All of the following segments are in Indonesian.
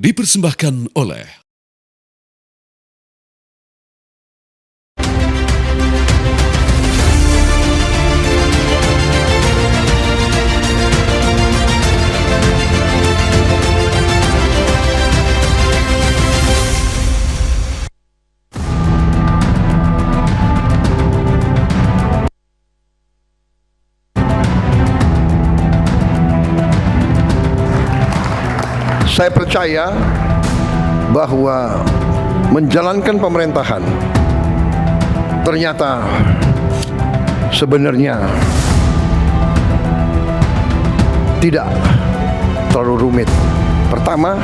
dipersembahkan oleh Saya percaya bahwa menjalankan pemerintahan ternyata sebenarnya tidak terlalu rumit. Pertama,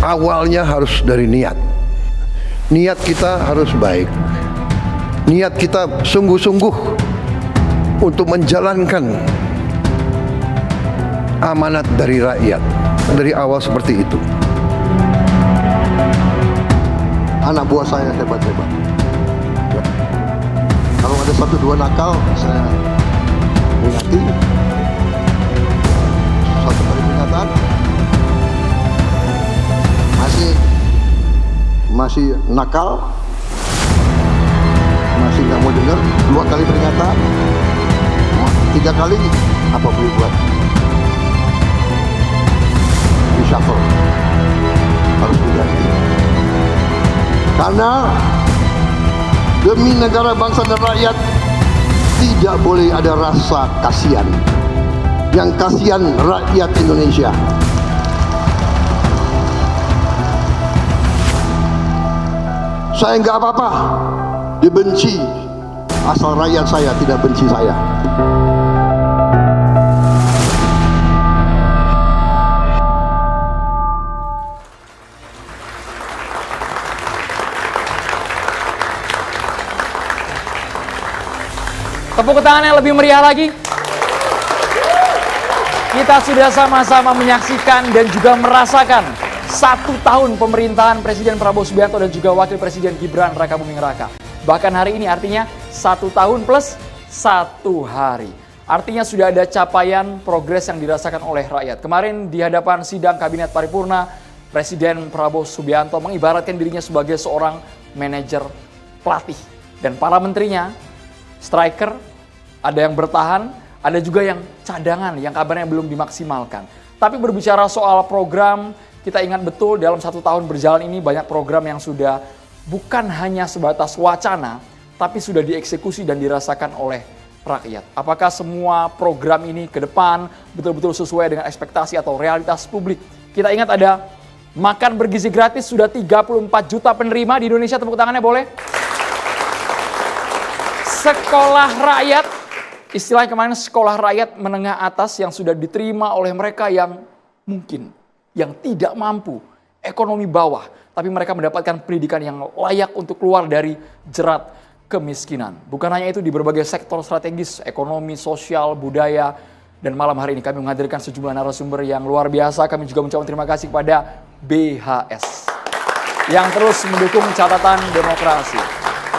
awalnya harus dari niat. Niat kita harus baik. Niat kita sungguh-sungguh untuk menjalankan amanat dari rakyat. Dari awal seperti itu. Anak buah saya hebat-hebat ya. Kalau ada satu dua nakal, saya peringati. Satu kali peringatan, masih nakal, masih nggak mau dengar. Dua kali peringatan, tiga kali apa boleh buat? Reshuffle, harus diganti. Karena demi negara, bangsa dan rakyat tidak boleh ada rasa kasihan. Yang kasihan rakyat Indonesia. Saya nggak apa-apa dibenci, asal rakyat saya tidak benci saya. Tepuk tangan yang lebih meriah lagi. Kita sudah sama-sama menyaksikan dan juga merasakan 1 tahun pemerintahan Presiden Prabowo Subianto dan juga Wakil Presiden Gibran Raka Buming Raka. Bahkan hari ini artinya 1 tahun plus 1 hari. Artinya sudah ada capaian progres yang dirasakan oleh rakyat. Kemarin di hadapan sidang Kabinet Paripurna, Presiden Prabowo Subianto mengibaratkan dirinya sebagai seorang manajer pelatih. Dan para menterinya, striker, ada yang bertahan, ada juga yang cadangan, yang kabarnya belum dimaksimalkan. Tapi berbicara soal program, kita ingat betul dalam 1 tahun berjalan ini banyak program yang sudah bukan hanya sebatas wacana, tapi sudah dieksekusi dan dirasakan oleh rakyat. Apakah semua program ini ke depan betul-betul sesuai dengan ekspektasi atau realitas publik? Kita ingat ada makan bergizi gratis, sudah 34 juta penerima di Indonesia, tepuk tangannya boleh? Sekolah rakyat, istilahnya kemarin sekolah rakyat menengah atas yang sudah diterima oleh mereka yang mungkin, yang tidak mampu, ekonomi bawah, tapi mereka mendapatkan pendidikan yang layak untuk keluar dari jerat kemiskinan. Bukan hanya itu, di berbagai sektor strategis, ekonomi, sosial, budaya, dan malam hari ini kami menghadirkan sejumlah narasumber yang luar biasa. Kami juga mengucapkan terima kasih kepada BHS yang terus mendukung catatan demokrasi.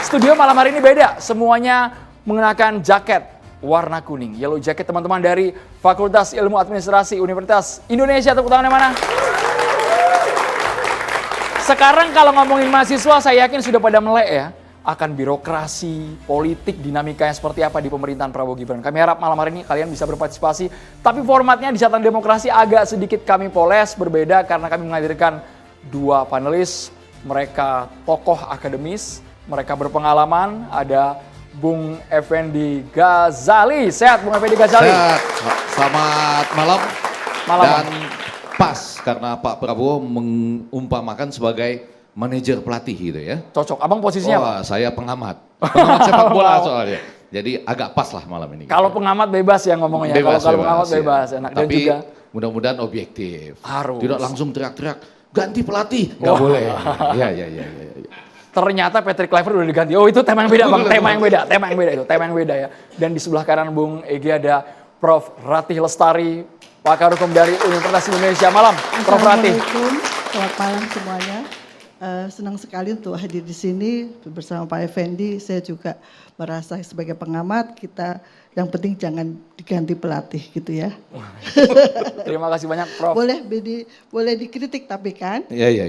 Studio malam hari ini beda, semuanya mengenakan jaket warna kuning, yellow jacket teman-teman dari Fakultas Ilmu Administrasi Universitas Indonesia. Tepuk tangannya mana? Sekarang kalau ngomongin mahasiswa, saya yakin sudah pada melek ya, akan birokrasi, politik, dinamikanya seperti apa di pemerintahan Prabowo Gibran. Kami harap malam hari ini kalian bisa berpartisipasi, tapi formatnya di catatan demokrasi agak sedikit kami poles, berbeda karena kami menghadirkan 2 panelis, mereka tokoh akademis, mereka berpengalaman. Ada Bung Effendi Ghazali. Sehat Bung Effendi Ghazali? Sehat. Selamat malam. Malam. Dan pas karena Pak Prabowo mengumpamakan sebagai manajer pelatih gitu ya. Cocok. Abang posisinya apa? Saya pengamat. Pengamat sepak bola soalnya. Jadi agak pas lah malam ini. Kalau pengamat bebas ya ngomongnya. Bebas, kalau pengamat ya. bebas. Enak. Dan Tapi juga mudah-mudahan objektif. harus. Tidak langsung teriak-teriak, ganti pelatih. Nggak boleh. Iya. Ternyata Patrick Kluivert udah diganti. Oh itu tema yang beda Bang, tema yang beda ya. Dan di sebelah kanan Bung Egy ada Prof. Ratih Lestari, pakar hukum dari Universitas Indonesia. Malam, Prof. Ratih. Assalamualaikum, selamat malam semuanya. senang sekali untuk hadir di sini bersama Pak Effendi. Saya juga merasa sebagai pengamat kita yang penting jangan diganti pelatih gitu ya. Terima kasih banyak Prof. Boleh dikritik tapi kan? Iya.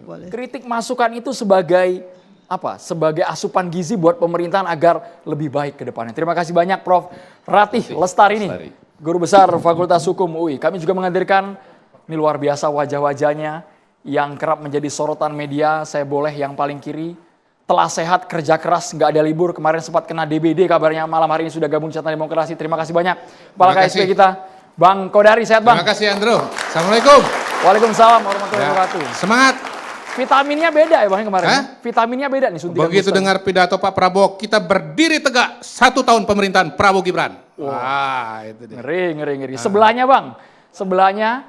Boleh. Kritik masukan itu sebagai apa? Sebagai asupan gizi buat pemerintahan agar lebih baik ke depannya. Terima kasih banyak Prof. Ratih Lestari ini, Guru Besar Fakultas Hukum UI. Kami juga menghadirkan, ini luar biasa wajah-wajahnya yang kerap menjadi sorotan media. Saya boleh yang paling kiri, telah sehat, kerja keras, nggak ada libur. Kemarin sempat kena DBD kabarnya, malam hari ini sudah gabung Catatan Demokrasi. Terima kasih banyak Kepala KSP kita, Bang Kodari. Sehat Bang? Terima kasih Andrew. Assalamualaikum. Waalaikumsalam warahmatullahi wabarakatuh. Semangat. Vitaminnya beda ya Bang kemarin? Hah? Vitaminnya beda nih suntikan Begitu booster. dengar pidato Pak Prabowo, kita berdiri tegak 1 tahun pemerintahan Prabowo Gibran. Wah, itu dia. Ngeri. Sebelahnya Bang, sebelahnya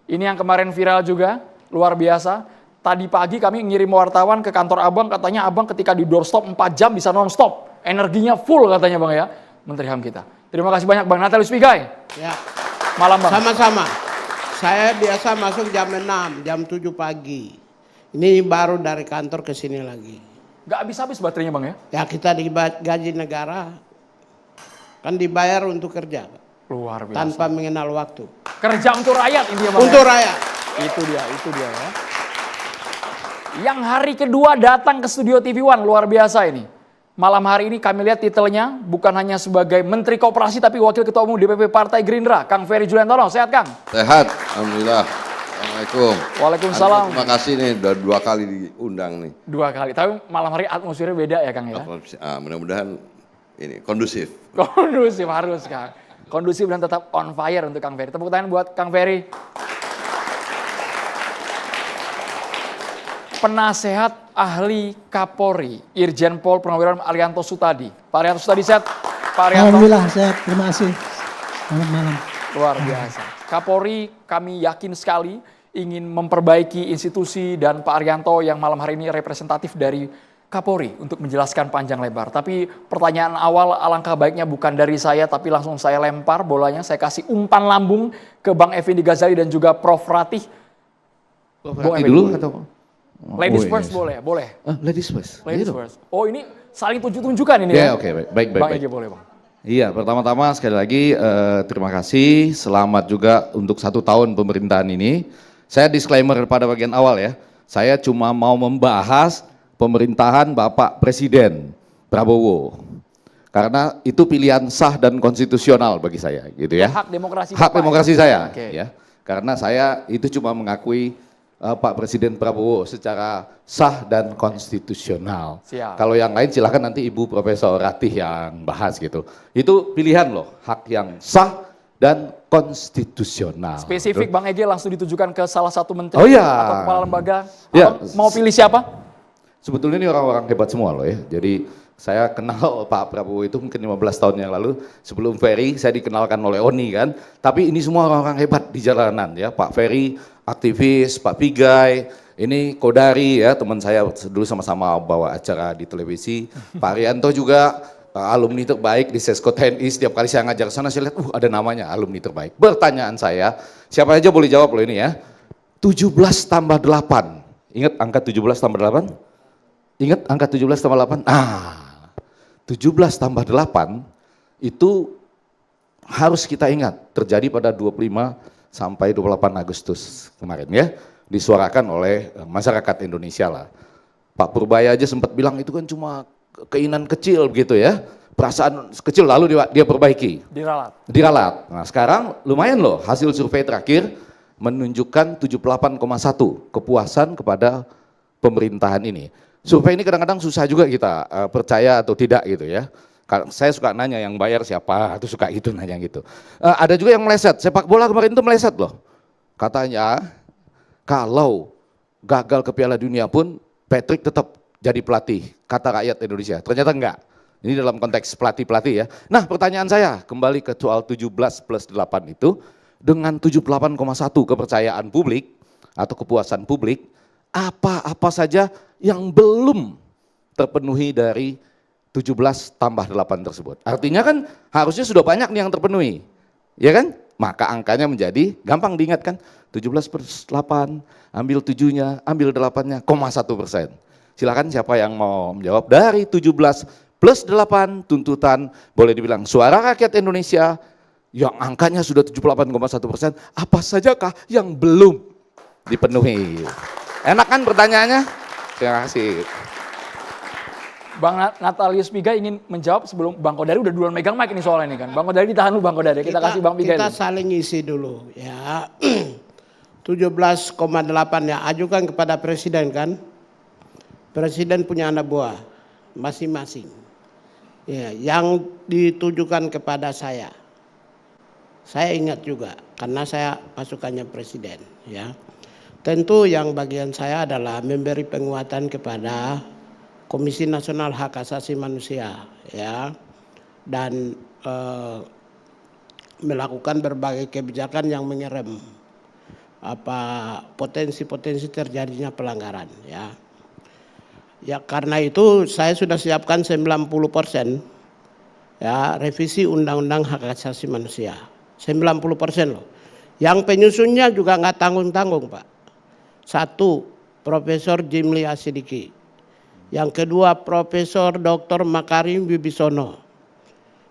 ini yang kemarin viral juga, luar biasa. Tadi pagi kami ngirim wartawan ke kantor Abang, katanya Abang ketika di doorstop 4 jam bisa non-stop. Energinya full katanya Bang ya, Menteri HAM kita. Terima kasih banyak Bang Natalius Pigai. Ya, Malam Bang. sama-sama. Saya biasa masuk jam 6, jam 7 pagi. Ini baru dari kantor ke sini lagi. Gak habis-habis baterainya Bang ya? Ya kita digaji negara, kan dibayar untuk kerja. Luar biasa. Tanpa mengenal waktu. Kerja untuk rakyat intinya Bang Untuk ya? rakyat. Itu dia ya. Yang hari kedua datang ke studio TV One, luar biasa ini. Malam hari ini kami lihat titelnya bukan hanya sebagai Menteri Koperasi tapi Wakil Ketua Umum DPP Partai Gerindra, Kang Ferry Juliantono. Sehat Kang? Sehat, alhamdulillah. Assalamualaikum. Waalaikumsalam. Terima kasih nih, udah 2 kali diundang nih. 2 kali, tapi malam hari atmosfernya beda ya Kang ya? Mudah-mudahan ini kondusif. Kondusif harus Kang. Kondusif dan tetap on fire untuk Kang Ferry. Tepuk tangan buat Kang Ferry. Penasehat Ahli Kapolri, Irjen Pol Purnawirawan Arianto Sutadi. Pak Arianto Sutadi sehat? Pak Arianto. Alhamdulillah sehat, terima kasih. Selamat malam. Luar biasa. Kapolri kami yakin sekali ingin memperbaiki institusi dan Pak Arianto yang malam hari ini representatif dari Kapolri untuk menjelaskan panjang lebar. Tapi pertanyaan awal alangkah baiknya bukan dari saya tapi langsung saya lempar bolanya. Saya kasih umpan lambung ke Bang Effendi Ghazali dan juga Prof. Ratih. Berarti dulu atau? Ladies first boleh? Ladies first. Ladies Gitu. first. Oh ini saling tunjuk-tunjukkan ini Ya, ya? oke, baik. Bang Egi boleh Bang. Iya, pertama-tama sekali lagi terima kasih, selamat juga untuk 1 tahun pemerintahan ini. Saya disclaimer pada bagian awal ya, saya cuma mau membahas pemerintahan Bapak Presiden Prabowo. Karena itu pilihan sah dan konstitusional bagi saya gitu ya. Hak demokrasi Hak Bapak demokrasi ya? saya Oke. ya. Karena saya itu cuma mengakui Pak Presiden Prabowo secara sah dan konstitusional. Siap. Kalau yang lain silahkan nanti Ibu Profesor Ratih yang bahas gitu. Itu pilihan loh, hak yang sah dan konstitusional. Spesifik Bang Egi langsung ditujukan ke salah satu menteri Oh iya. atau kepala lembaga. Ya. Abang mau pilih siapa? Sebetulnya ini orang-orang hebat semua loh ya. Jadi saya kenal Pak Prabowo itu mungkin 15 tahun yang lalu. Sebelum Ferry saya dikenalkan oleh Oni kan. Tapi ini semua orang-orang hebat di jalanan ya. Pak Ferry aktivis, Pak Pigai, ini Kodari ya teman saya dulu sama-sama bawa acara di televisi. Pak Arianto juga alumni terbaik di Sesko TNI. Setiap kali saya ngajar sana saya lihat ada namanya alumni terbaik. Pertanyaan saya, siapa aja boleh jawab loh ini ya. 17 tambah 8. Ingat angka 17 tambah 8? Ingat angka 17 tambah 8? 17 tambah 8 itu harus kita ingat terjadi pada 25 sampai 28 Agustus kemarin ya. Disuarakan oleh masyarakat Indonesia lah. Pak Purbaya aja sempat bilang itu kan cuma keinginan kecil begitu ya. Perasaan kecil lalu dia perbaiki. Diralat. Nah sekarang lumayan loh hasil survei terakhir menunjukkan 78,1 kepuasan kepada pemerintahan ini. Survei ini kadang-kadang susah juga kita percaya atau tidak gitu ya. Saya suka nanya yang bayar siapa, itu suka itu nanya gitu. Ada juga yang meleset, sepak bola kemarin itu meleset loh. Katanya kalau gagal ke Piala Dunia pun Patrick tetap jadi pelatih, kata rakyat Indonesia. Ternyata enggak. Ini dalam konteks pelatih-pelatih ya. Nah pertanyaan saya kembali ke soal 17 plus 8 itu dengan 78,1 kepercayaan publik atau kepuasan publik, apa-apa saja yang belum terpenuhi dari 17 tambah 8 tersebut. Artinya kan harusnya sudah banyak nih yang terpenuhi. Ya kan? maka angkanya menjadi gampang diingatkan, 17/8, ambil 7-nya, ambil 8-nya, 0,1%. Silakan siapa yang mau menjawab dari 17 plus 8 tuntutan, boleh dibilang suara rakyat Indonesia yang angkanya sudah 78,1%, apa sajakah yang belum dipenuhi? Enak kan pertanyaannya? Terima kasih. Bang Natalius Pigai ingin menjawab sebelum Bang Kodari udah duluan megang mic ini soal ini kan. Bang Kodari ditahan dulu Bang Kodari, kita kasih Bang Pigai. Kita saling isi dulu ya. 17,8 ya, ajukan kepada presiden kan. Presiden punya anak buah masing-masing. Ya, yang ditujukan kepada saya. Saya ingat juga karena saya pasukannya presiden ya. Tentu yang bagian saya adalah memberi penguatan kepada Komisi Nasional Hak Asasi Manusia ya, dan melakukan berbagai kebijakan yang mengerem potensi-potensi terjadinya pelanggaran ya. Ya karena itu saya sudah siapkan 90% ya revisi Undang-Undang Hak Asasi Manusia. 90% loh. Yang penyusunnya juga nggak tanggung-tanggung Pak. 1, Profesor Jimli Asidiki. Yang kedua, Profesor Dr. Makarim Wibisono.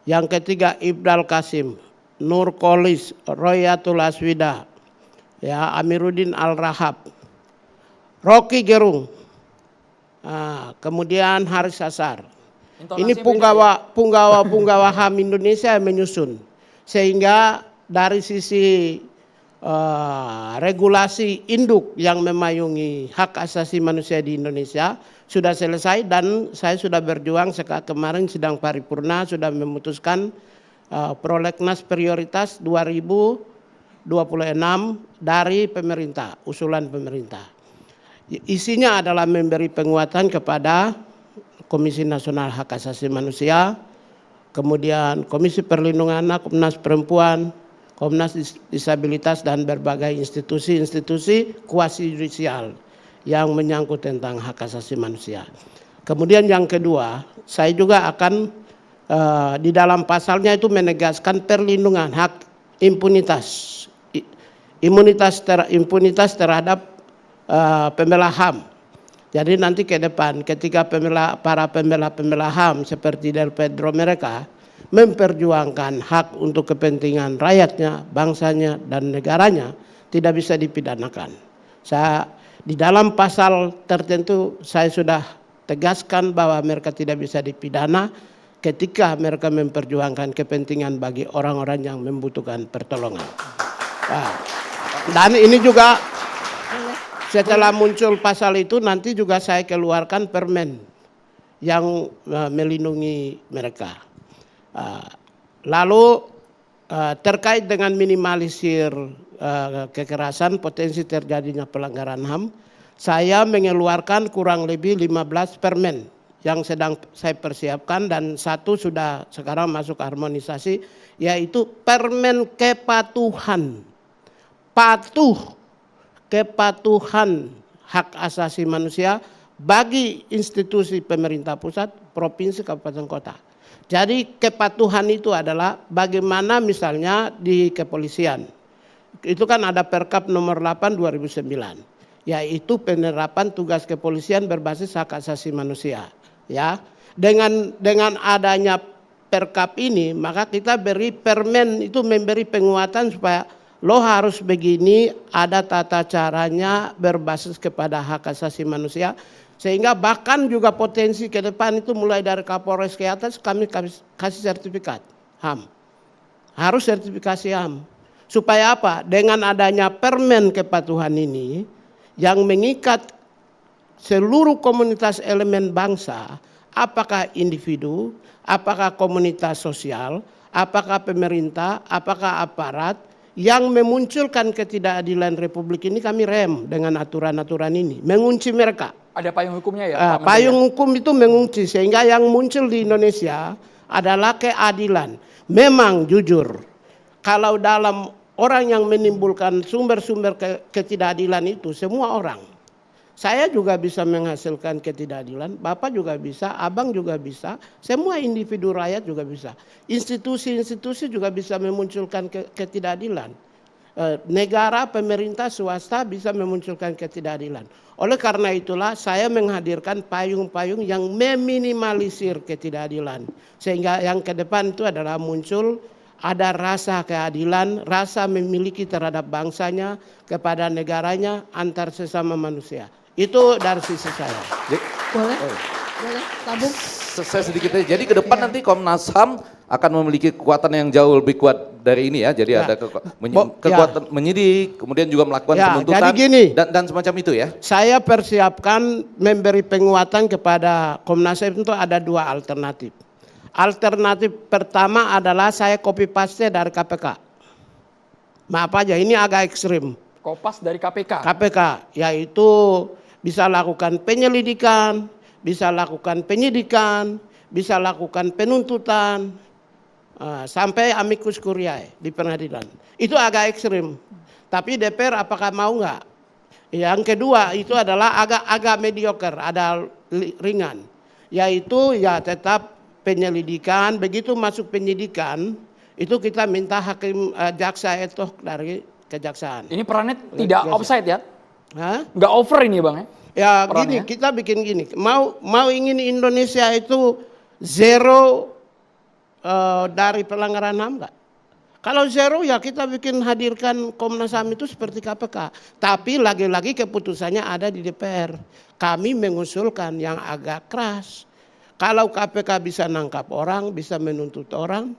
Yang ketiga, Ibdal Kasim, Nur Kolis, Royatul Aswida, ya, Amiruddin Al-Rahab, Rocky Gerung, kemudian Haris Asar. Ini punggawa HAM Indonesia yang menyusun. Sehingga dari sisi regulasi induk yang memayungi hak asasi manusia di Indonesia sudah selesai, dan saya sudah berjuang kemarin sidang paripurna sudah memutuskan prolegnas prioritas 2026 dari pemerintah, usulan pemerintah. Isinya adalah memberi penguatan kepada Komisi Nasional Hak Asasi Manusia, kemudian Komisi Perlindungan Anak, Komnas Perempuan, Komnas Disabilitas, dan berbagai institusi-institusi kuasi yudisial yang menyangkut tentang hak asasi manusia. Kemudian yang kedua, saya juga akan di dalam pasalnya itu menegaskan perlindungan hak impunitas terhadap pembela HAM. Jadi nanti ke depan ketika para pembela HAM seperti Del Pedro mereka memperjuangkan hak untuk kepentingan rakyatnya, bangsanya, dan negaranya tidak bisa dipidanakan. Di dalam pasal tertentu saya sudah tegaskan bahwa mereka tidak bisa dipidana ketika mereka memperjuangkan kepentingan bagi orang-orang yang membutuhkan pertolongan. Dan ini juga setelah muncul pasal itu nanti juga saya keluarkan permen yang melindungi mereka. Lalu terkait dengan minimalisir kekerasan, potensi terjadinya pelanggaran HAM, saya mengeluarkan kurang lebih 15 permen yang sedang saya persiapkan, dan 1 sudah sekarang masuk harmonisasi, yaitu permen kepatuhan. Kepatuhan hak asasi manusia bagi institusi pemerintah pusat, provinsi, kabupaten, kota. Jadi kepatuhan itu adalah bagaimana misalnya di kepolisian. Itu kan ada Perkap nomor 8 2009. Yaitu penerapan tugas kepolisian berbasis hak asasi manusia. Ya, dengan adanya Perkap ini, maka kita beri permen itu memberi penguatan supaya lo harus begini, ada tata caranya berbasis kepada hak asasi manusia. Sehingga bahkan juga potensi ke depan itu mulai dari Kapolres ke atas kami kasih sertifikat HAM. Harus sertifikasi HAM. Supaya apa? Dengan adanya permen kepatuhan ini yang mengikat seluruh komunitas elemen bangsa, apakah individu, apakah komunitas sosial, apakah pemerintah, apakah aparat, yang memunculkan ketidakadilan Republik ini kami rem dengan aturan-aturan ini, mengunci mereka. Ada payung hukumnya ya? Payung hukum itu mengunci sehingga yang muncul di Indonesia adalah keadilan. Memang jujur, kalau dalam orang yang menimbulkan sumber-sumber ketidakadilan itu semua orang. Saya juga bisa menghasilkan ketidakadilan, Bapak juga bisa, Abang juga bisa, semua individu rakyat juga bisa. Institusi-institusi juga bisa memunculkan ketidakadilan. Negara, pemerintah, swasta bisa memunculkan ketidakadilan. Oleh karena itulah saya menghadirkan payung-payung yang meminimalisir ketidakadilan. Sehingga yang ke depan itu adalah muncul ada rasa keadilan, rasa memiliki terhadap bangsanya, kepada negaranya, antar sesama manusia. Itu dari sisi saya. Boleh? Boleh, tabung. Saya sedikit aja. Jadi ke depan nanti Komnas HAM akan memiliki kekuatan yang jauh lebih kuat dari ini ya. Jadi ada kekuatan menyidik, kemudian juga melakukan penuntutan jadi gini, dan semacam itu ya. Saya persiapkan memberi penguatan kepada Komnas HAM itu ada 2 alternatif. Alternatif pertama adalah saya copy paste dari KPK. Maaf aja, ini agak ekstrim. Kopas dari KPK. KPK, yaitu bisa lakukan penyelidikan, bisa lakukan penyidikan, bisa lakukan penuntutan, sampai amicus curiae di pengadilan. Itu agak ekstrim. Tapi DPR apakah mau nggak? Yang kedua itu adalah agak mediocre, ada ringan. Yaitu ya tetap penyelidikan, begitu masuk penyidikan, itu kita minta hakim jaksa itu dari kejaksaan. Ini perannya tidak offside ya? Hah? Nggak over ini Bang ya? Ya perannya. gini, kita bikin gini. Mau ingin Indonesia itu zero dari pelanggaran HAM nggak? Kalau zero ya kita bikin hadirkan Komnas HAM itu seperti KPK. Tapi lagi-lagi keputusannya ada di DPR. Kami mengusulkan yang agak keras. Kalau KPK bisa nangkap orang, bisa menuntut orang,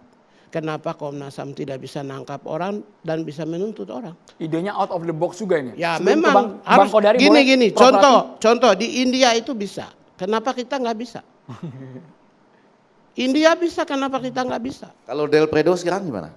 kenapa Komnas HAM tidak bisa nangkap orang dan bisa menuntut orang? Idenya out of the box juga ini. Ya Sebelum memang Bang harus Kodari gini. boleh Contoh di India itu bisa. Kenapa kita nggak bisa? India bisa, kenapa kita nggak bisa? Kalau Del Predo sekarang gimana?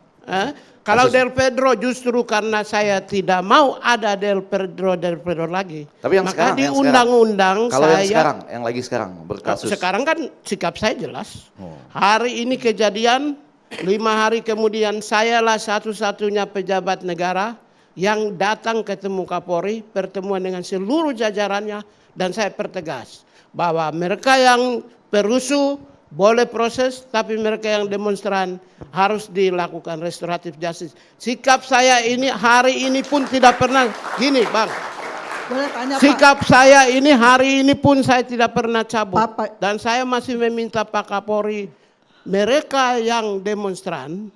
Kalau Del Pedro justru karena saya tidak mau ada Del Pedro lagi. Tapi yang maka sekarang, di undang-undang kalau saya yang lagi sekarang berkasus. sekarang kan sikap saya jelas. Hari ini kejadian, 5 hari kemudian sayalah satu-satunya pejabat negara yang datang ketemu Kapolri, pertemuan dengan seluruh jajarannya, dan saya pertegas bahwa mereka yang perusuh boleh proses, tapi mereka yang demonstran harus dilakukan restoratif justice. Sikap saya ini hari ini pun tidak pernah gini, Bang. Boleh tanya, Sikap saya ini hari ini pun saya tidak pernah cabut. Pak. Dan saya masih meminta Pak Kapolri, mereka yang demonstran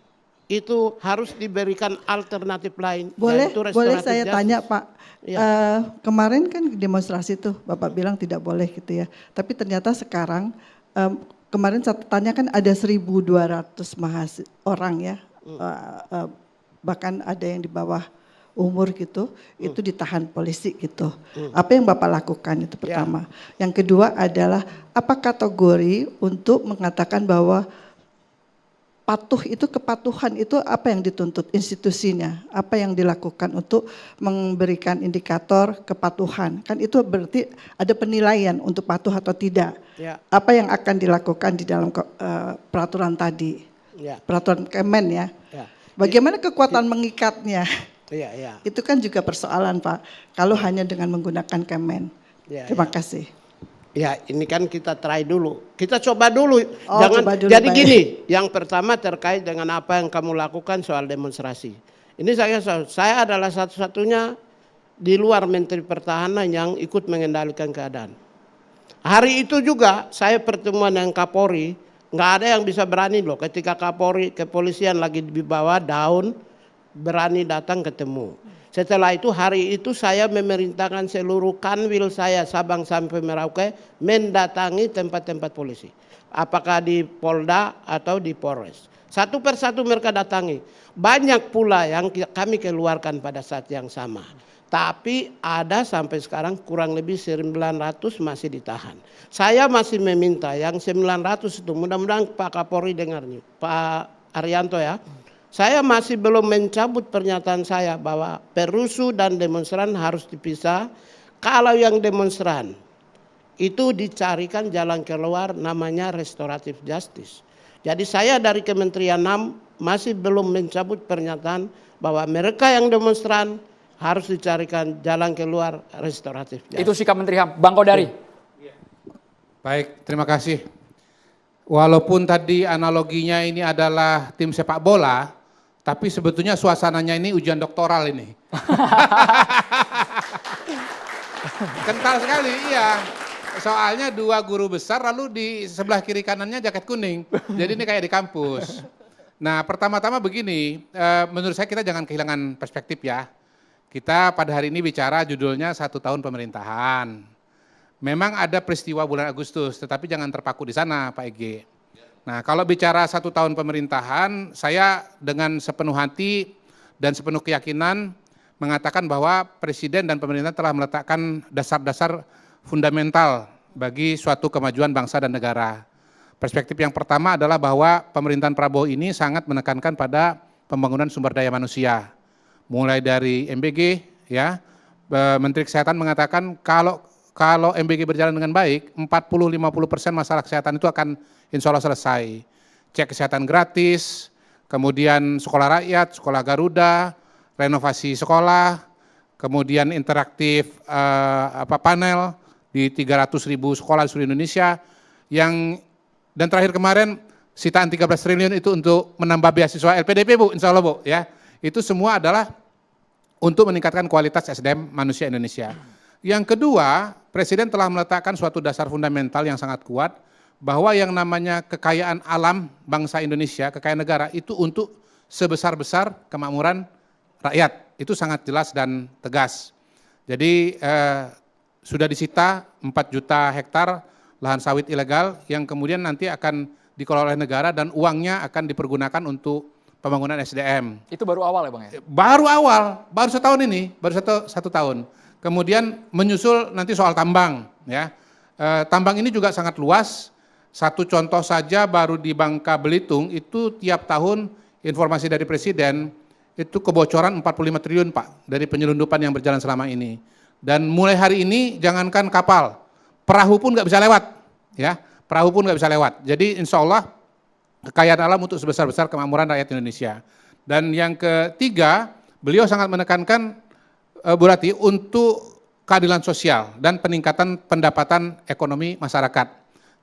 itu harus diberikan alternatif lain. Boleh saya justice. tanya Pak. Ya. Kemarin kan demonstrasi tuh Bapak bilang tidak boleh gitu ya. Tapi ternyata sekarang kemarin catatannya kan ada 1.200 orang ya. Bahkan ada yang di bawah umur gitu, itu ditahan polisi gitu. Apa yang Bapak lakukan itu pertama. Yang kedua adalah apa kategori untuk mengatakan bahwa patuh itu, kepatuhan itu apa yang dituntut institusinya, apa yang dilakukan untuk memberikan indikator kepatuhan. Kan itu berarti ada penilaian untuk patuh atau tidak. Ya. Apa yang akan dilakukan di dalam peraturan tadi, peraturan Kemen ya. Bagaimana kekuatan mengikatnya? Itu kan juga persoalan Pak, kalau hanya dengan menggunakan Kemen. Terima kasih. Ya ini kan kita try dulu, kita coba dulu. Coba dulu, jadi baik. gini, yang pertama terkait dengan apa yang kamu lakukan soal demonstrasi. Ini saya adalah satu-satunya di luar Menteri Pertahanan yang ikut mengendalikan keadaan. Hari itu juga saya pertemuan dengan Kapolri, nggak ada yang bisa berani loh ketika Kapolri kepolisian lagi di bawah daun berani datang ketemu. Setelah itu hari itu saya memerintahkan seluruh kanwil saya Sabang sampai Merauke mendatangi tempat-tempat polisi. Apakah di Polda atau di Polres. Satu persatu mereka datangi. Banyak pula yang kami keluarkan pada saat yang sama. Tapi ada sampai sekarang kurang lebih 900 masih ditahan. Saya masih meminta yang 900 itu, mudah-mudahan Pak Kapolri dengar nih, Pak Arianto ya. Saya masih belum mencabut pernyataan saya bahwa perusuh dan demonstran harus dipisah. Kalau yang demonstran itu dicarikan jalan keluar namanya restoratif justice. Jadi saya dari Kementerian HAM masih belum mencabut pernyataan bahwa mereka yang demonstran harus dicarikan jalan keluar restoratif. Itu sikap Menteri HAM. Bang Kodari. Baik, terima kasih. Walaupun tadi analoginya ini adalah tim sepak bola, tapi sebetulnya suasananya ini ujian doktoral ini. Kental sekali, iya. Soalnya 2 guru besar lalu di sebelah kiri kanannya jaket kuning. Jadi ini kayak di kampus. Nah, pertama-tama begini, menurut saya kita jangan kehilangan perspektif ya. Kita pada hari ini bicara judulnya 1 tahun pemerintahan. Memang ada peristiwa bulan Agustus, tetapi jangan terpaku di sana Pak Ege. Nah, kalau bicara 1 tahun pemerintahan, saya dengan sepenuh hati dan sepenuh keyakinan mengatakan bahwa Presiden dan pemerintah telah meletakkan dasar-dasar fundamental bagi suatu kemajuan bangsa dan negara. Perspektif yang pertama adalah bahwa pemerintahan Prabowo ini sangat menekankan pada pembangunan sumber daya manusia. Mulai dari MBG, ya, Menteri Kesehatan mengatakan kalau MBG berjalan dengan baik, 40-50% masalah kesehatan itu akan insya Allah selesai. Cek kesehatan gratis, kemudian sekolah rakyat, sekolah Garuda, renovasi sekolah, kemudian interaktif panel di 300.000 sekolah di seluruh Indonesia, dan terakhir kemarin sitaan 13 triliun itu untuk menambah beasiswa LPDP Bu, insya Allah Bu, ya. Itu semua adalah untuk meningkatkan kualitas SDM manusia Indonesia. Yang kedua, Presiden telah meletakkan suatu dasar fundamental yang sangat kuat, bahwa yang namanya kekayaan alam bangsa Indonesia, kekayaan negara itu untuk sebesar-besar kemakmuran rakyat. Itu sangat jelas dan tegas. Jadi sudah disita 4 juta hektar lahan sawit ilegal yang kemudian nanti akan dikelola oleh negara dan uangnya akan dipergunakan untuk pembangunan SDM. Itu baru awal ya Bang ya? Baru awal, baru setahun ini, baru satu tahun. Kemudian menyusul nanti soal tambang, ya. Tambang ini juga sangat luas. Satu contoh saja baru di Bangka Belitung itu tiap tahun informasi dari Presiden itu kebocoran 45 triliun Pak dari penyelundupan yang berjalan selama ini. Dan mulai hari ini jangankan kapal, perahu pun nggak bisa lewat, ya. Perahu pun nggak bisa lewat. Jadi insya Allah kekayaan alam untuk sebesar-besar kemakmuran rakyat Indonesia. Dan yang ketiga, beliau sangat menekankan Bu Rati untuk keadilan sosial dan peningkatan pendapatan ekonomi masyarakat.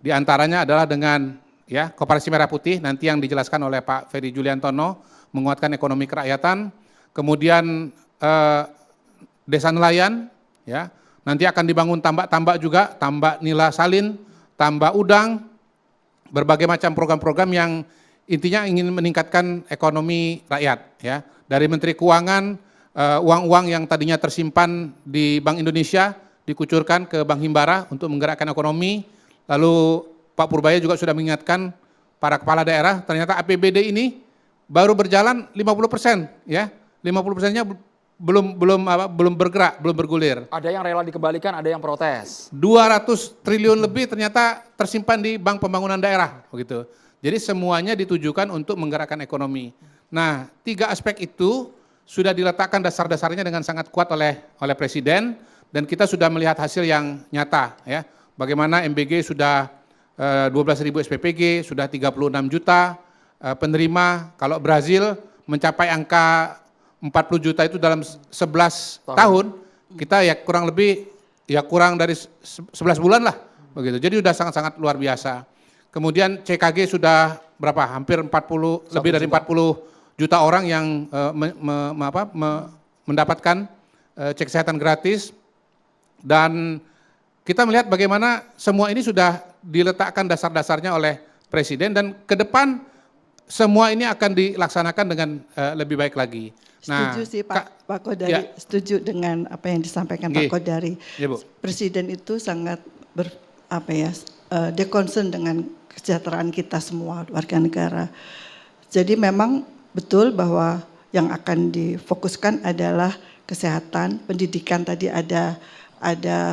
Di antaranya adalah dengan ya Koperasi Merah Putih nanti yang dijelaskan oleh Pak Ferry Juliantono, menguatkan ekonomi kerakyatan, kemudian desa nelayan, ya nanti akan dibangun tambak-tambak juga, tambak nila salin, tambak udang, berbagai macam program-program yang intinya ingin meningkatkan ekonomi rakyat, ya. Dari Menteri Keuangan, uang-uang yang tadinya tersimpan di Bank Indonesia dikucurkan ke Bank Himbara untuk menggerakkan ekonomi. Lalu Pak Purbaya juga sudah mengingatkan para kepala daerah, ternyata APBD ini baru berjalan 50%, ya. 50%-nya belum bergerak, belum bergulir. Ada yang rela dikembalikan, ada yang protes. 200 triliun lebih ternyata tersimpan di Bank Pembangunan Daerah, begitu. Jadi semuanya ditujukan untuk menggerakkan ekonomi. Nah, 3 aspek itu sudah diletakkan dasar-dasarnya dengan sangat kuat oleh Presiden, dan kita sudah melihat hasil yang nyata, ya. Bagaimana MBG sudah 12.000 SPPG, sudah 36 juta penerima. Kalau Brazil mencapai angka 40 juta itu dalam 11 tahun, kita ya kurang lebih ya kurang dari 11 bulan lah, begitu. Jadi sudah sangat-sangat luar biasa. Kemudian CKG sudah berapa? Hampir 40, lebih dari 40 juta orang yang mendapatkan cek kesehatan gratis, dan kita melihat bagaimana semua ini sudah diletakkan dasar-dasarnya oleh Presiden, dan ke depan semua ini akan dilaksanakan dengan lebih baik lagi. Setuju sih Pak Kodari, ya. Setuju dengan apa yang disampaikan Pak Kodari. Ya, Bu. Presiden itu sangat dia concern dengan kesejahteraan kita semua warga negara. Jadi memang betul bahwa yang akan difokuskan adalah kesehatan, pendidikan, tadi ada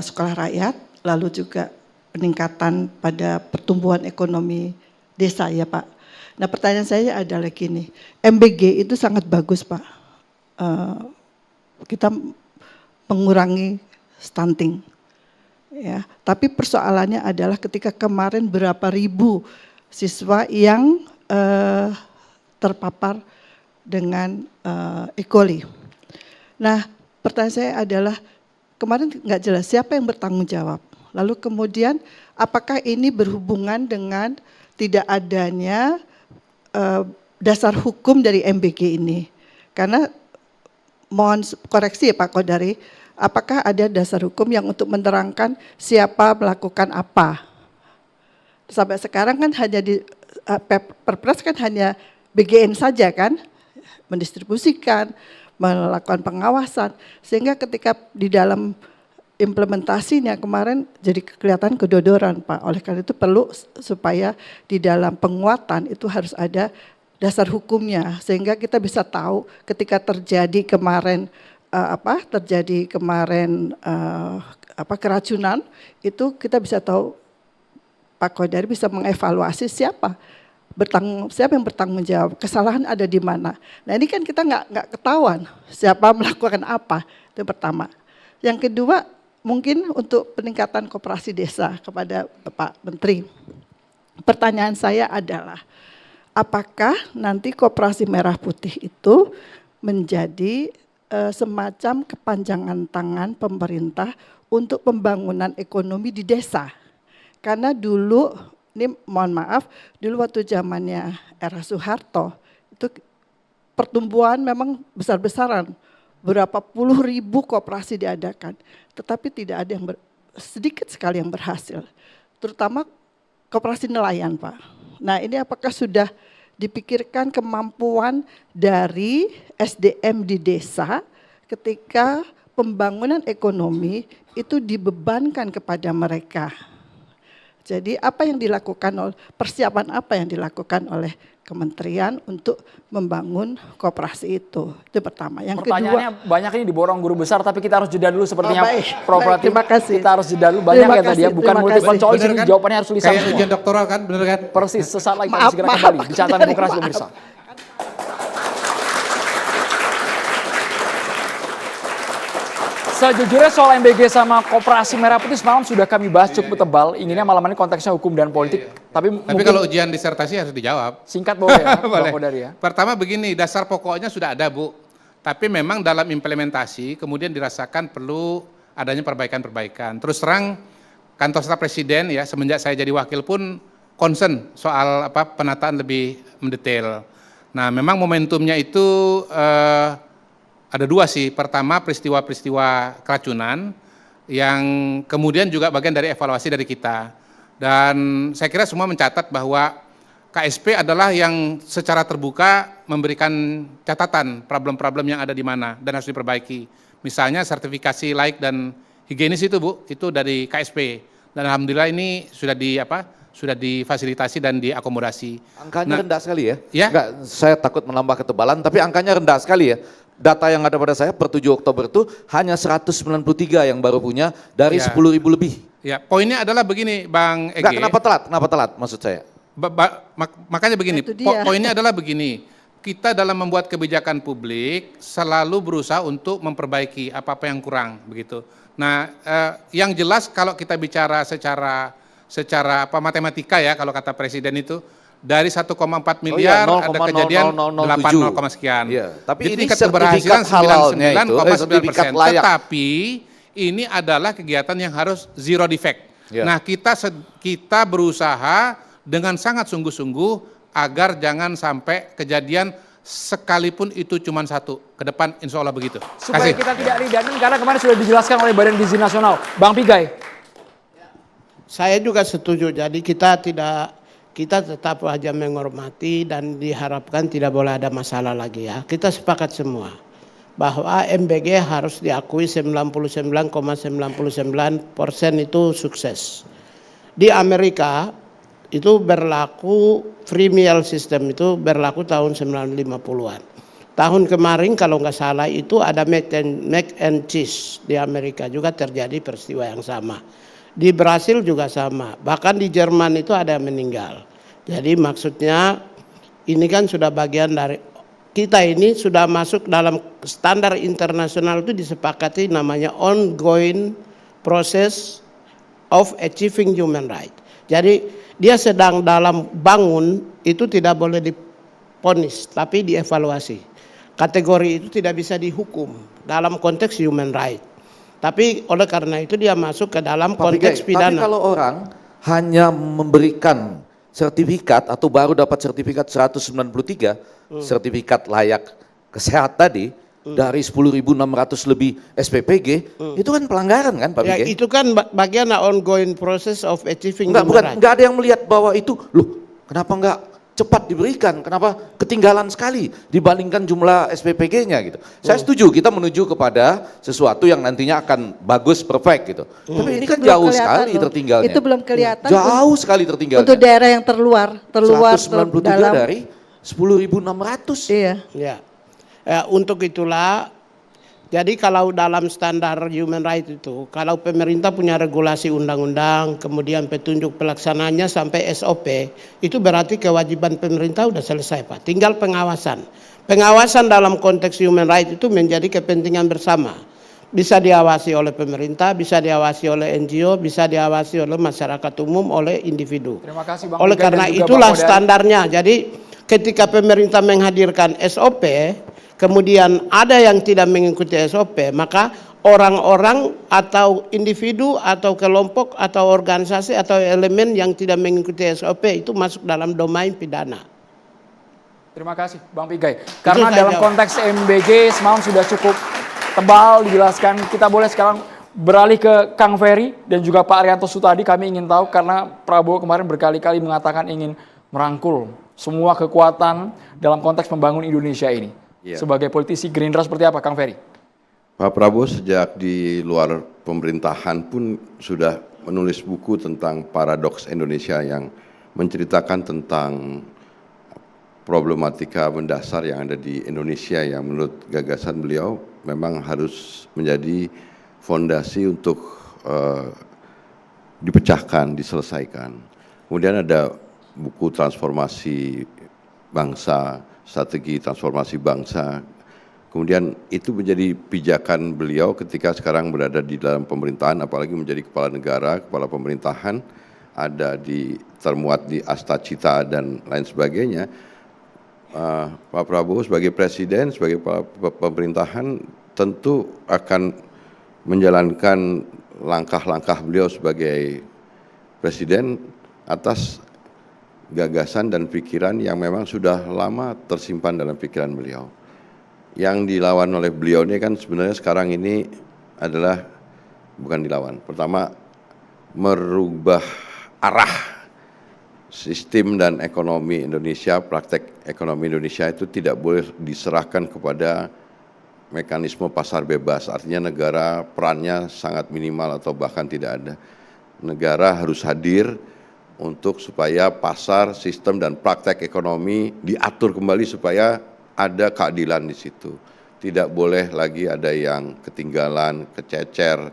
sekolah rakyat, lalu juga peningkatan pada pertumbuhan ekonomi desa ya Pak. Nah pertanyaan saya adalah gini, MBG itu sangat bagus Pak. Kita mengurangi stunting. Ya, tapi persoalannya adalah ketika kemarin berapa ribu siswa yang terpapar dengan E. coli. Nah, pertanyaan saya adalah kemarin nggak jelas siapa yang bertanggung jawab. Lalu kemudian apakah ini berhubungan dengan tidak adanya dasar hukum dari MBG ini? Karena mohon koreksi ya Pak Kodari, apakah ada dasar hukum yang untuk menerangkan siapa melakukan apa? Sampai sekarang kan hanya di Perpres kan hanya BGN saja kan, mendistribusikan, melakukan pengawasan, sehingga ketika di dalam implementasinya kemarin jadi kelihatan kedodoran Pak. Oleh karena itu perlu supaya di dalam penguatan itu harus ada dasar hukumnya, sehingga kita bisa tahu ketika terjadi kemarin keracunan itu kita bisa tahu, Pak Kodari bisa mengevaluasi siapa yang bertanggung jawab, kesalahan ada di mana. Nah ini kan kita nggak ketahuan siapa melakukan apa, itu pertama. Yang kedua mungkin untuk peningkatan koperasi desa kepada Pak Menteri. Pertanyaan saya adalah, apakah nanti koperasi merah putih itu menjadi semacam kepanjangan tangan pemerintah untuk pembangunan ekonomi di desa? Karena dulu, ini mohon maaf, dulu waktu zamannya era Soeharto, itu pertumbuhan memang besar-besaran, berapa puluh ribu koperasi diadakan, tetapi tidak ada yang sedikit sekali yang berhasil, terutama koperasi nelayan Pak. Nah ini apakah sudah dipikirkan kemampuan dari SDM di desa ketika pembangunan ekonomi itu dibebankan kepada mereka? Jadi apa yang dilakukan, persiapan apa yang dilakukan oleh kementerian untuk membangun koperasi itu pertama. Yang pertanyaannya kedua, banyak ini diborong guru besar, tapi kita harus jeda dulu sepertinya Prof. Rati. Terima kasih. Kita harus jeda dulu, banyak ya tadi ya, bukan multiple choice, ini kan? jawabannya harus tulisan kayak semua. ujian doktoral kan, bener kan? Persis, sesaat lagi kami segera kembali di Catatan Demokrasi pemirsa. Sejujurnya soal MBG sama koperasi merah putih semalam sudah kami bahas cukup tebal. Inginnya malam ini konteksnya hukum dan politik. Tapi kalau ujian disertasi harus dijawab. Singkat boleh ya, boleh. Bang Kodari ya. Pertama begini, dasar pokoknya sudah ada Bu. Tapi memang dalam implementasi kemudian dirasakan perlu adanya perbaikan-perbaikan. Terus terang kantor staf presiden ya semenjak saya jadi wakil pun concern soal penataan lebih mendetail. Nah memang momentumnya itu ada dua sih. Pertama peristiwa-peristiwa keracunan yang kemudian juga bagian dari evaluasi dari kita. Dan saya kira semua mencatat bahwa KSP adalah yang secara terbuka memberikan catatan problem-problem yang ada di mana dan harus diperbaiki. Misalnya sertifikasi laik dan higienis itu Bu, itu dari KSP. Dan alhamdulillah ini sudah difasilitasi dan diakomodasi. Angkanya rendah sekali ya? Ya. Enggak, saya takut menambah ketebalan, tapi angkanya rendah sekali ya. Data yang ada pada saya per 7 Oktober itu hanya 193 yang baru punya dari 10.000 lebih. Ya, poinnya adalah begini Bang Ege. Enggak, kenapa telat maksud saya? Makanya begini, poinnya adalah begini, kita dalam membuat kebijakan publik selalu berusaha untuk memperbaiki apa-apa yang kurang begitu. Nah, yang jelas kalau kita bicara secara matematika ya, kalau kata Presiden itu dari 1,4 miliar ada kejadian 8 sekian. Iya, tapi jadi ini tingkat keberhasilan 99,9%. Tetapi ini adalah kegiatan yang harus zero defect. Ya. Nah kita berusaha dengan sangat sungguh-sungguh agar jangan sampai kejadian sekalipun itu cuma satu. Ke depan insya Allah begitu. Supaya kita tidak redundant karena kemarin sudah dijelaskan oleh Badan Gizi Nasional. Bang Pigai. Saya juga setuju, jadi kita tetap saja menghormati dan diharapkan tidak boleh ada masalah lagi ya. Kita sepakat semua bahwa MBG harus diakui 99,99% itu sukses. Di Amerika itu berlaku free meal system itu berlaku tahun 1950-an. Tahun kemarin kalau nggak salah itu ada mac and cheese di Amerika juga terjadi peristiwa yang sama. Di Brasil juga sama, bahkan di Jerman itu ada yang meninggal. Jadi maksudnya ini kan sudah bagian dari kita ini sudah masuk dalam standar internasional itu disepakati namanya ongoing process of achieving human right. Jadi dia sedang dalam bangun itu tidak boleh diponis tapi dievaluasi. Kategori itu tidak bisa dihukum. dalam konteks human right. Tapi oleh karena itu dia masuk ke dalam Pak konteks Pigai, pidana. tapi kalau orang hanya memberikan sertifikat atau baru dapat sertifikat 193, sertifikat layak kesehat tadi, dari 10.600 lebih SPPG, itu kan pelanggaran kan Pak Ya, Pigai? itu kan bagian ongoing process of achieving Enggak, human bukan, right. enggak ada yang melihat bahwa itu, loh kenapa enggak cepat diberikan, kenapa ketinggalan sekali dibandingkan jumlah SPPG-nya gitu. Saya setuju kita menuju kepada sesuatu yang nantinya akan bagus, perfect gitu. Tapi ini kan Belum jauh kelihatan sekali loh. tertinggalnya. Itu belum kelihatan Jauh sekali tertinggalnya. untuk daerah yang terluar 193 dalam. dari 10.600. Iya. Ya. Untuk itulah, jadi kalau dalam standar human right itu, kalau pemerintah punya regulasi undang-undang, kemudian petunjuk pelaksananya sampai SOP, itu berarti kewajiban pemerintah udah selesai Pak. Tinggal pengawasan. Pengawasan dalam konteks human right itu menjadi kepentingan bersama. Bisa diawasi oleh pemerintah, bisa diawasi oleh NGO, bisa diawasi oleh masyarakat umum, oleh individu. Terima kasih Bang Oleh Pigai dan karena juga itulah Bang Kodari. standarnya. Jadi ketika pemerintah menghadirkan SOP, kemudian ada yang tidak mengikuti SOP, maka orang-orang atau individu atau kelompok atau organisasi atau elemen yang tidak mengikuti SOP itu masuk dalam domain pidana. Terima kasih Bang Pigai. Karena saya dalam jawab. konteks MBG semalam sudah cukup tebal dijelaskan. Kita boleh sekarang beralih ke Kang Ferry dan juga Pak Arianto Sutadi. Kami ingin tahu karena Prabowo kemarin berkali-kali mengatakan ingin merangkul semua kekuatan dalam konteks membangun Indonesia ini. Iya. Sebagai politisi Gerindra seperti apa Kang Ferry? Pak Prabowo sejak di luar pemerintahan pun sudah menulis buku tentang paradoks Indonesia yang menceritakan tentang problematika mendasar yang ada di Indonesia yang menurut gagasan beliau memang harus menjadi fondasi untuk dipecahkan, diselesaikan. Kemudian ada buku transformasi bangsa, strategi transformasi bangsa. Kemudian itu menjadi pijakan beliau ketika sekarang berada di dalam pemerintahan, apalagi menjadi kepala negara, kepala pemerintahan, ada termuat di Astacita dan lain sebagainya. Pak Prabowo sebagai presiden, sebagai kepala pemerintahan tentu akan menjalankan langkah-langkah beliau sebagai presiden atas gagasan dan pikiran yang memang sudah lama tersimpan dalam pikiran beliau. Yang dilawan oleh beliau ini kan sebenarnya sekarang ini adalah bukan dilawan. Pertama, merubah arah sistem dan ekonomi Indonesia, praktek ekonomi Indonesia itu tidak boleh diserahkan kepada mekanisme pasar bebas. Artinya negara perannya sangat minimal atau bahkan tidak ada. Negara harus hadir untuk supaya pasar, sistem dan praktek ekonomi diatur kembali supaya ada keadilan di situ. Tidak boleh lagi ada yang ketinggalan, kececer,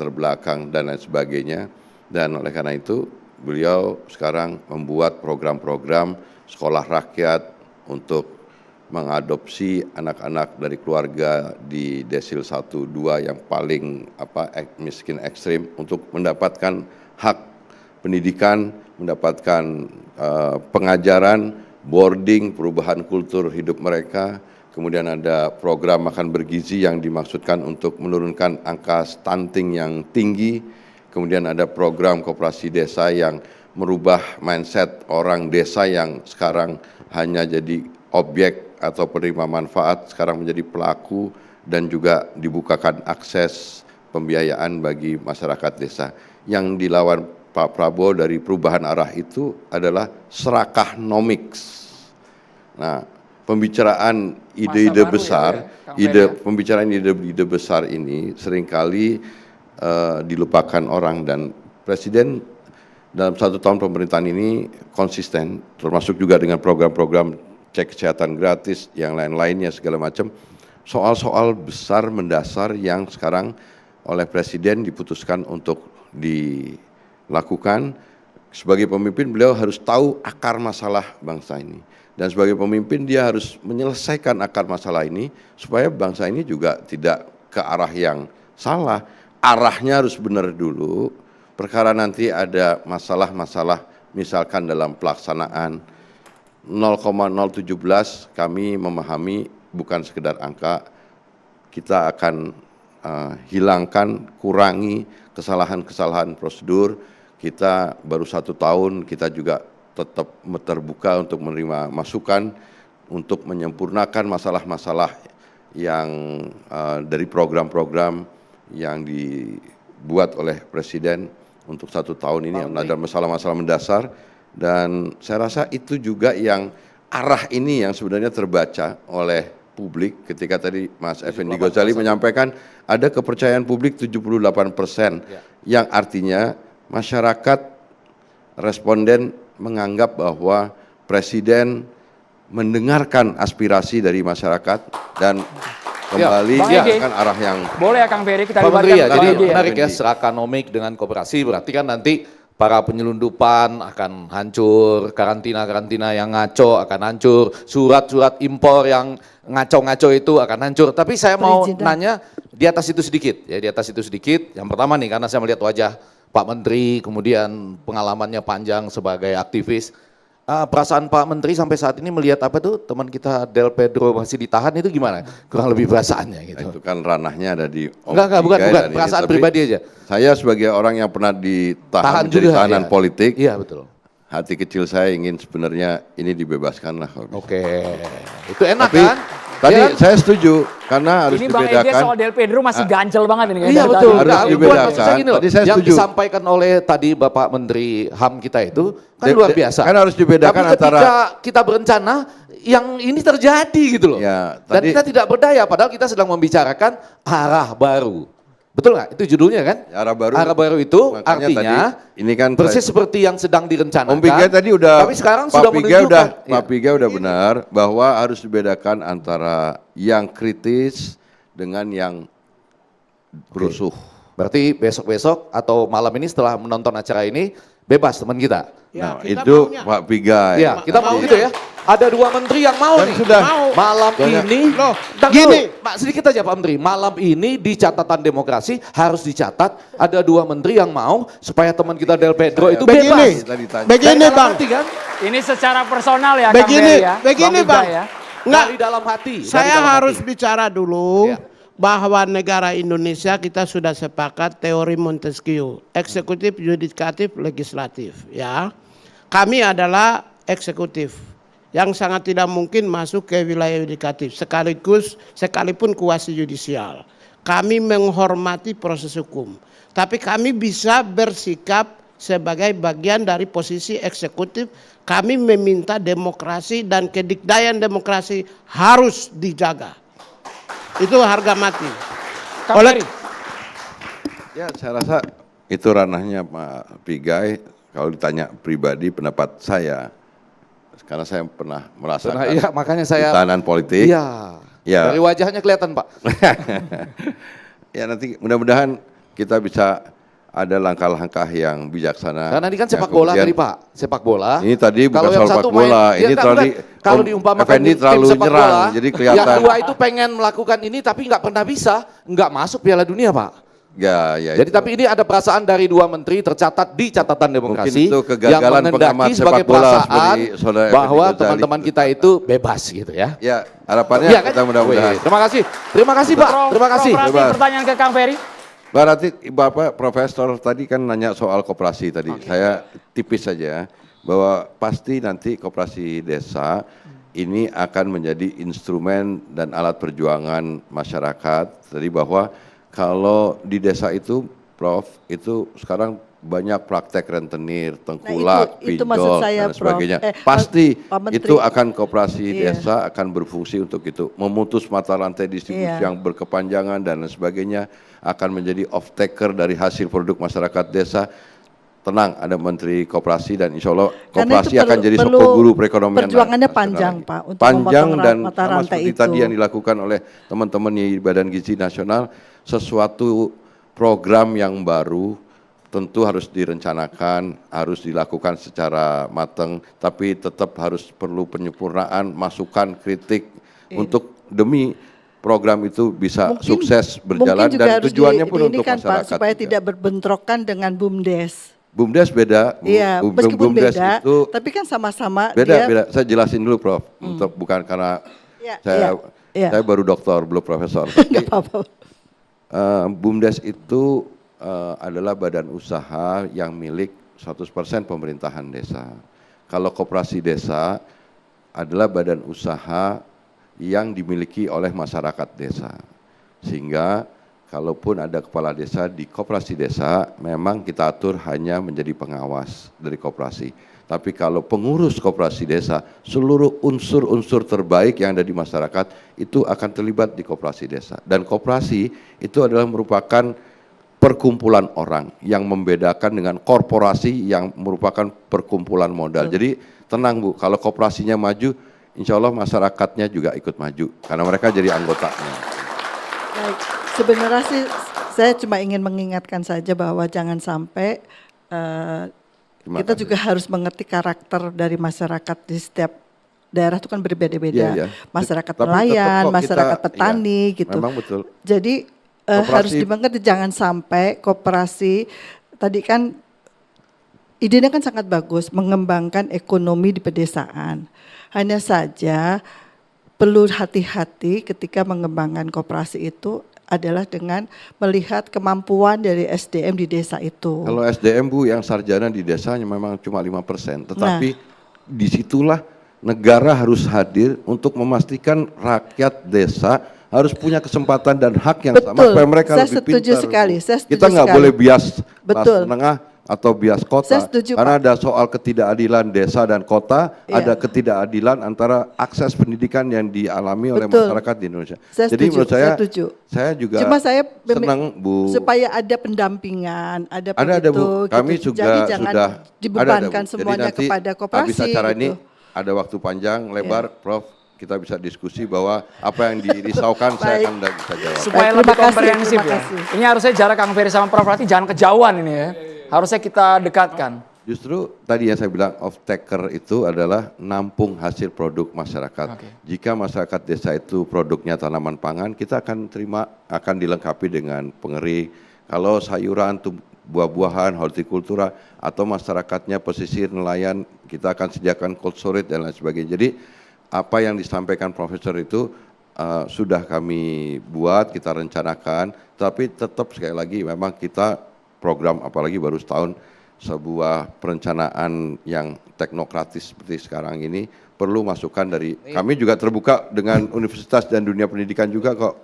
terbelakang dan lain sebagainya. Dan oleh karena itu beliau sekarang membuat program-program sekolah rakyat untuk mengadopsi anak-anak dari keluarga di desil 1, 2 yang paling miskin ekstrim untuk mendapatkan hak pendidikan, mendapatkan pengajaran, boarding, perubahan kultur hidup mereka. Kemudian ada program makan bergizi yang dimaksudkan untuk menurunkan angka stunting yang tinggi. Kemudian ada program koperasi desa yang merubah mindset orang desa yang sekarang hanya jadi objek atau penerima manfaat, sekarang menjadi pelaku, dan juga dibukakan akses pembiayaan bagi masyarakat desa. Yang dilawan Pak Prabowo dari perubahan arah itu adalah serakahnomics. Nah, pembicaraan ide-ide besar, pembicaraan ide-ide besar ini seringkali dilupakan orang, dan Presiden dalam 1 tahun pemerintahan ini konsisten, termasuk juga dengan program-program cek kesehatan gratis, yang lain-lainnya segala macam, soal-soal besar mendasar yang sekarang oleh Presiden diputuskan untuk dilakukan. Sebagai pemimpin beliau harus tahu akar masalah bangsa ini. Dan sebagai pemimpin dia harus menyelesaikan akar masalah ini supaya bangsa ini juga tidak ke arah yang salah. Arahnya harus benar dulu, perkara nanti ada masalah-masalah misalkan dalam pelaksanaan 0,017 kami memahami bukan sekedar angka, kita akan hilangkan, kurangi kesalahan-kesalahan prosedur. Kita baru 1 tahun, kita juga tetap terbuka untuk menerima masukan untuk menyempurnakan masalah-masalah yang dari program-program yang dibuat oleh Presiden untuk 1 tahun ini yang ada masalah-masalah mendasar. Dan saya rasa itu juga yang arah ini yang sebenarnya terbaca oleh publik ketika tadi Mas Effendi Ghazali menyampaikan ada kepercayaan publik 78%, yang artinya masyarakat responden menganggap bahwa Presiden mendengarkan aspirasi dari masyarakat dan kembali akan arah yang boleh ya Kang Ferry kita Pak Menteri ya, jadi libatkan menarik ya, serakonomik dengan koperasi berarti kan nanti para penyelundupan akan hancur, karantina-karantina yang ngaco akan hancur, surat-surat impor yang ngaco-ngaco itu akan hancur. Tapi saya mau nanya di atas itu sedikit, ya di atas itu sedikit. Yang pertama nih, karena saya melihat wajah Pak Menteri, kemudian pengalamannya panjang sebagai aktivis. Perasaan Pak Menteri sampai saat ini melihat apa tuh teman kita Del Pedro masih ditahan itu gimana? Kurang lebih perasaannya gitu. itu kan ranahnya ada di Enggak, bukan perasaan pribadi aja. Saya sebagai orang yang pernah ditahan menjadi juga, tahanan politik, iya betul. hati kecil saya ingin sebenarnya ini dibebaskan lah. Oke, itu enak Tapi kan? tadi Ya kan? saya setuju karena harus Ini Bang Ege dibedakan. soal Del Pedro masih ganjel banget ini. Iya betul. Harus Nah, dibedakan. maksud saya gini loh, Tadi saya yang setuju. disampaikan oleh tadi Bapak Menteri HAM kita itu kan luar biasa. Kan harus dibedakan Tapi ketika antara- kita berencana yang ini terjadi gitu loh. Ya, Dan tadi- kita tidak berdaya padahal kita sedang membicarakan arah baru. Betul nggak? Itu judulnya kan? Arah baru. Arah baru itu Makanya artinya tadi, ini kan persis seperti yang sedang direncanakan. Om Piga tadi udah, Tapi sekarang Pak sudah Piga menunjukkan. Pak Piga udah benar bahwa harus dibedakan antara yang kritis dengan yang berusuh. Berarti besok-besok atau malam ini setelah menonton acara ini bebas teman kita. Nah, kita itu maunya. Pak Piga. Iya, kita mau gitu ya. Ada 2 menteri yang mau Dan nih. sudah. Malam Banyak. ini, Loh, Ntar gini. dulu, Pak, sedikit aja Pak Menteri. Malam ini di catatan demokrasi harus dicatat ada 2 menteri yang mau supaya teman kita Del Pedro itu Begini. bebas. Tadi tanya. Begini Dari dalam Bang, hati, kan? Ini secara personal ya Kang begini, Ferry ya. begini Piga Bang. ya. Nggak, Dari dalam hati. dari saya dalam harus hati. bicara dulu Ya. bahwa negara Indonesia kita sudah sepakat teori Montesquieu, eksekutif, yudikatif, legislatif, ya. Kami adalah eksekutif yang sangat tidak mungkin masuk ke wilayah yudikatif sekalipun kuasi yudisial. Kami menghormati proses hukum, tapi kami bisa bersikap sebagai bagian dari posisi eksekutif. Kami meminta demokrasi dan kedikdayaan demokrasi harus dijaga. Itu harga mati. Kang Oleh Ferry. Ya, saya rasa itu ranahnya Pak Pigai. Kalau ditanya pribadi pendapat saya, karena saya pernah merasakan Iya, makanya saya tahanan politik. Iya. Ya. Dari wajahnya kelihatan, Pak. Ya nanti mudah-mudahan kita bisa ada langkah-langkah yang bijaksana. Karena ini kan yang sepak bola kemudian- tadi Pak, sepak bola. Ini tadi bukan Kalau yang soal satu sepak bola, main- ini ya, terlalu bukan. Kalau diumpamakan Effendi tim terlalu sepak nyerang, bola, jadi yang kelihatan. dua itu pengen melakukan ini tapi nggak pernah bisa, nggak masuk Piala Dunia Pak. Ya, Jadi tapi ini ada perasaan dari 2 menteri tercatat di catatan demokrasi itu kegagalan yang pengamat mengendaki sepak sebagai bola perasaan seperti Saudara bahwa Effendi Ghazali. teman-teman kita itu bebas gitu ya. Ya, harapannya Iya kan? kita mudah-mudahan. Wih, terima kasih Pak, terima kasih. Prof, Bebas. pertanyaan ke Kang Ferry. Berarti Bapak Profesor tadi kan nanya soal koperasi tadi. Saya tipis saja bahwa pasti nanti koperasi desa ini akan menjadi instrumen dan alat perjuangan masyarakat. Jadi bahwa kalau di desa itu Prof, itu sekarang banyak praktek rentenir, tengkulak, itu maksud pinjol saya, dan Prof. sebagainya. Pak Pasti Menteri. itu akan koperasi Iya. desa akan berfungsi untuk itu. Memutus mata rantai distribusi Iya. yang berkepanjangan dan lain sebagainya, akan menjadi off taker dari hasil produk masyarakat desa. Tenang, ada Menteri Koperasi dan insya Allah Karena koperasi itu akan jadi perlu sokok guru perekonomian. perjuangannya nasional panjang, lagi. Pak, untuk panjang memotong dan mata sama rantai seperti itu. tadi yang dilakukan oleh teman-teman di Badan Gizi Nasional, sesuatu program yang baru tentu harus direncanakan, harus dilakukan secara matang, tapi tetap harus perlu penyempurnaan, masukan, kritik untuk demi program itu bisa sukses berjalan mungkin juga dan harus tujuannya pun untuk kan, Pak, masyarakat. supaya juga. tidak berbentrokan dengan BUMDes. BUMDes beda, Iya, meskipun BUMDes beda, itu tapi kan sama-sama beda, dia. beda. Saya jelasin dulu, Prof. Untuk bukan karena Ya, saya iya. Iya. Saya baru doktor, belum profesor. Nggak apa-apa. BUMDes itu adalah badan usaha yang milik 100% pemerintahan desa. Kalau koperasi desa adalah badan usaha yang dimiliki oleh masyarakat desa. Sehingga kalaupun ada kepala desa di koperasi desa, memang kita atur hanya menjadi pengawas dari koperasi. Tapi kalau pengurus koperasi desa, seluruh unsur-unsur terbaik yang ada di masyarakat itu akan terlibat di koperasi desa. Dan koperasi itu adalah merupakan perkumpulan orang yang membedakan dengan korporasi yang merupakan perkumpulan modal. Jadi tenang Bu, kalau koperasinya maju, insya Allah masyarakatnya juga ikut maju karena mereka jadi anggotanya. Baik, sebenarnya sih saya cuma ingin mengingatkan saja bahwa jangan sampai kita juga harus mengerti karakter dari masyarakat di setiap daerah itu kan berbeda-beda. Iya, iya. Masyarakat Tapi nelayan, tetap kok masyarakat kita, petani iya, gitu. memang betul. Jadi harus dimengerti, jangan sampai koperasi tadi kan idenya kan sangat bagus mengembangkan ekonomi di pedesaan. Hanya saja perlu hati-hati ketika mengembangkan koperasi itu adalah dengan melihat kemampuan dari SDM di desa itu. Kalau SDM Bu yang sarjana di desanya memang cuma 5%, tetapi disitulah negara harus hadir untuk memastikan rakyat desa harus punya kesempatan dan hak yang sama supaya mereka saya lebih setuju pintar. sekali. Saya setuju Kita nggak sekali. boleh bias kelas Betul. menengah atau bias kota, Saya setuju, karena Pak. ada soal ketidakadilan desa dan kota, Iya. ada ketidakadilan antara akses pendidikan yang dialami oleh Betul. masyarakat di Indonesia. Saya Jadi setuju, menurut saya, saya setuju. saya juga Cuma saya senang Bu. supaya ada pendampingan, ada Ada Bu, kami gitu. juga Jadi jangan sudah dibebankan Bu. semuanya Jadi nanti kepada koperasi. habis acara gitu. ini ada waktu panjang, lebar, Prof. Kita bisa diskusi bahwa apa yang dirisaukan saya akan bisa jawab. Supaya Baik, lebih terima kasih, komprehensif terima ya. kasih. Ini harusnya jarak Kang Ferry sama Prof Rati jangan kejauhan ini ya. Harusnya kita dekatkan. Justru tadi yang saya bilang off taker itu adalah nampung hasil produk masyarakat. Oke. Jika masyarakat desa itu produknya tanaman pangan, kita akan akan dilengkapi dengan pengering. Kalau sayuran, buah-buahan, hortikultura, atau masyarakatnya pesisir, nelayan, kita akan sediakan cold storage dan lain sebagainya. Jadi apa yang disampaikan Profesor itu sudah kami buat, kita rencanakan, tapi tetap sekali lagi memang kita program apalagi baru setahun, sebuah perencanaan yang teknokratis seperti sekarang ini perlu masukan dari kami juga terbuka dengan universitas dan dunia pendidikan juga kok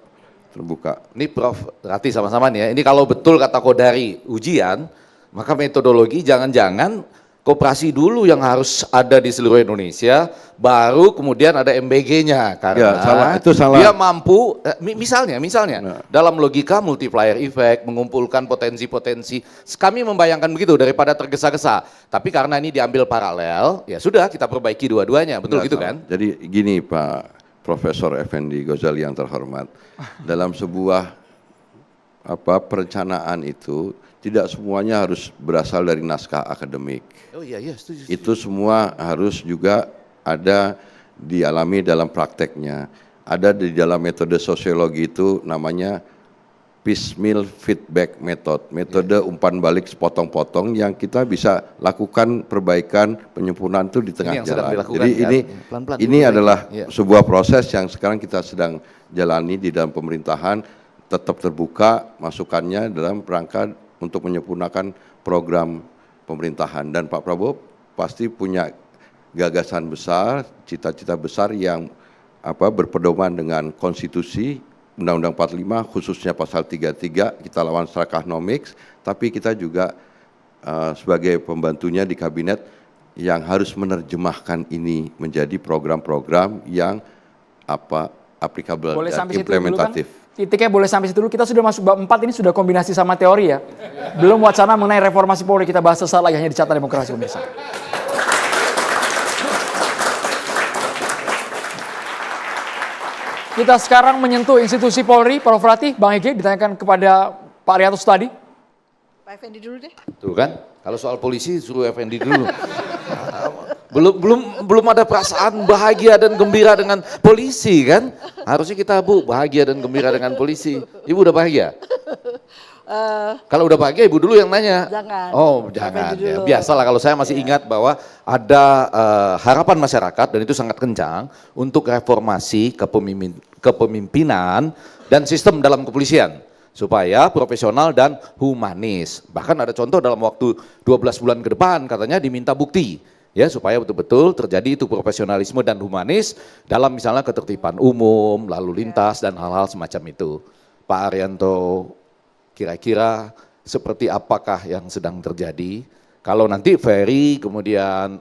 terbuka. Ini Prof Rati sama-sama nih ya, ini kalau betul kata Kodari ujian, maka metodologi jangan-jangan koperasi dulu yang harus ada di seluruh Indonesia, baru kemudian ada MBG-nya karena Ya, itu salah. dia mampu, misalnya dalam logika multiplier effect, mengumpulkan potensi-potensi, kami membayangkan begitu daripada tergesa-gesa, tapi karena ini diambil paralel, ya sudah kita perbaiki dua-duanya, betul gitu kan? Jadi gini Pak Profesor Effendi Ghazali yang terhormat, dalam sebuah perencanaan itu tidak semuanya harus berasal dari naskah akademik. Oh iya, setuju. Itu semua harus juga ada dialami dalam prakteknya. Ada di dalam metode sosiologi itu namanya piecemeal feedback method, metode umpan balik sepotong-potong yang kita bisa lakukan perbaikan penyempurnaan itu di tengah Ini yang sedang jalan. dilakukan, Jadi kan? ini Pelan-pelan ini diperbaiki. adalah Iya. sebuah proses yang sekarang kita sedang jalani di dalam pemerintahan, tetap terbuka masukannya dalam rangka untuk menyempurnakan program pemerintahan, dan Pak Prabowo pasti punya gagasan besar, cita-cita besar yang berpedoman dengan konstitusi, Undang-Undang 45 khususnya pasal 33, kita lawan sarkasnomics, tapi kita juga sebagai pembantunya di kabinet yang harus menerjemahkan ini menjadi program-program yang applicable Boleh dan sampai situ dulu kan? implementatif. Titiknya boleh sampai situ dulu. Kita sudah masuk bab 4, ini sudah kombinasi sama teori ya. Belum wacana mengenai reformasi Polri, kita bahas sesaat lagi hanya di Carta Demokrasi pemirsa. Kita sekarang menyentuh institusi Polri, Prof Rati, Bang Ege ditanyakan kepada Pak Riatus tadi. Pak Effendi dulu deh. Tuh kan, kalau soal polisi suruh Effendi dulu. belum ada perasaan bahagia dan gembira dengan polisi kan? Harusnya kita bahagia dan gembira dengan polisi. Ibu udah bahagia? Kalau udah bahagia ibu dulu yang nanya. Jangan. Oh Bapak jangan. dulu. Ya. Biasalah kalau saya masih ingat bahwa ada harapan masyarakat dan itu sangat kencang untuk reformasi kepemimpinan dan sistem dalam kepolisian supaya profesional dan humanis. Bahkan ada contoh dalam waktu 12 bulan ke depan katanya diminta bukti ya supaya betul-betul terjadi itu profesionalisme dan humanis dalam misalnya ketertiban umum, lalu lintas dan hal-hal semacam itu. Pak Arianto, kira-kira seperti apakah yang sedang terjadi? Kalau nanti Ferry, kemudian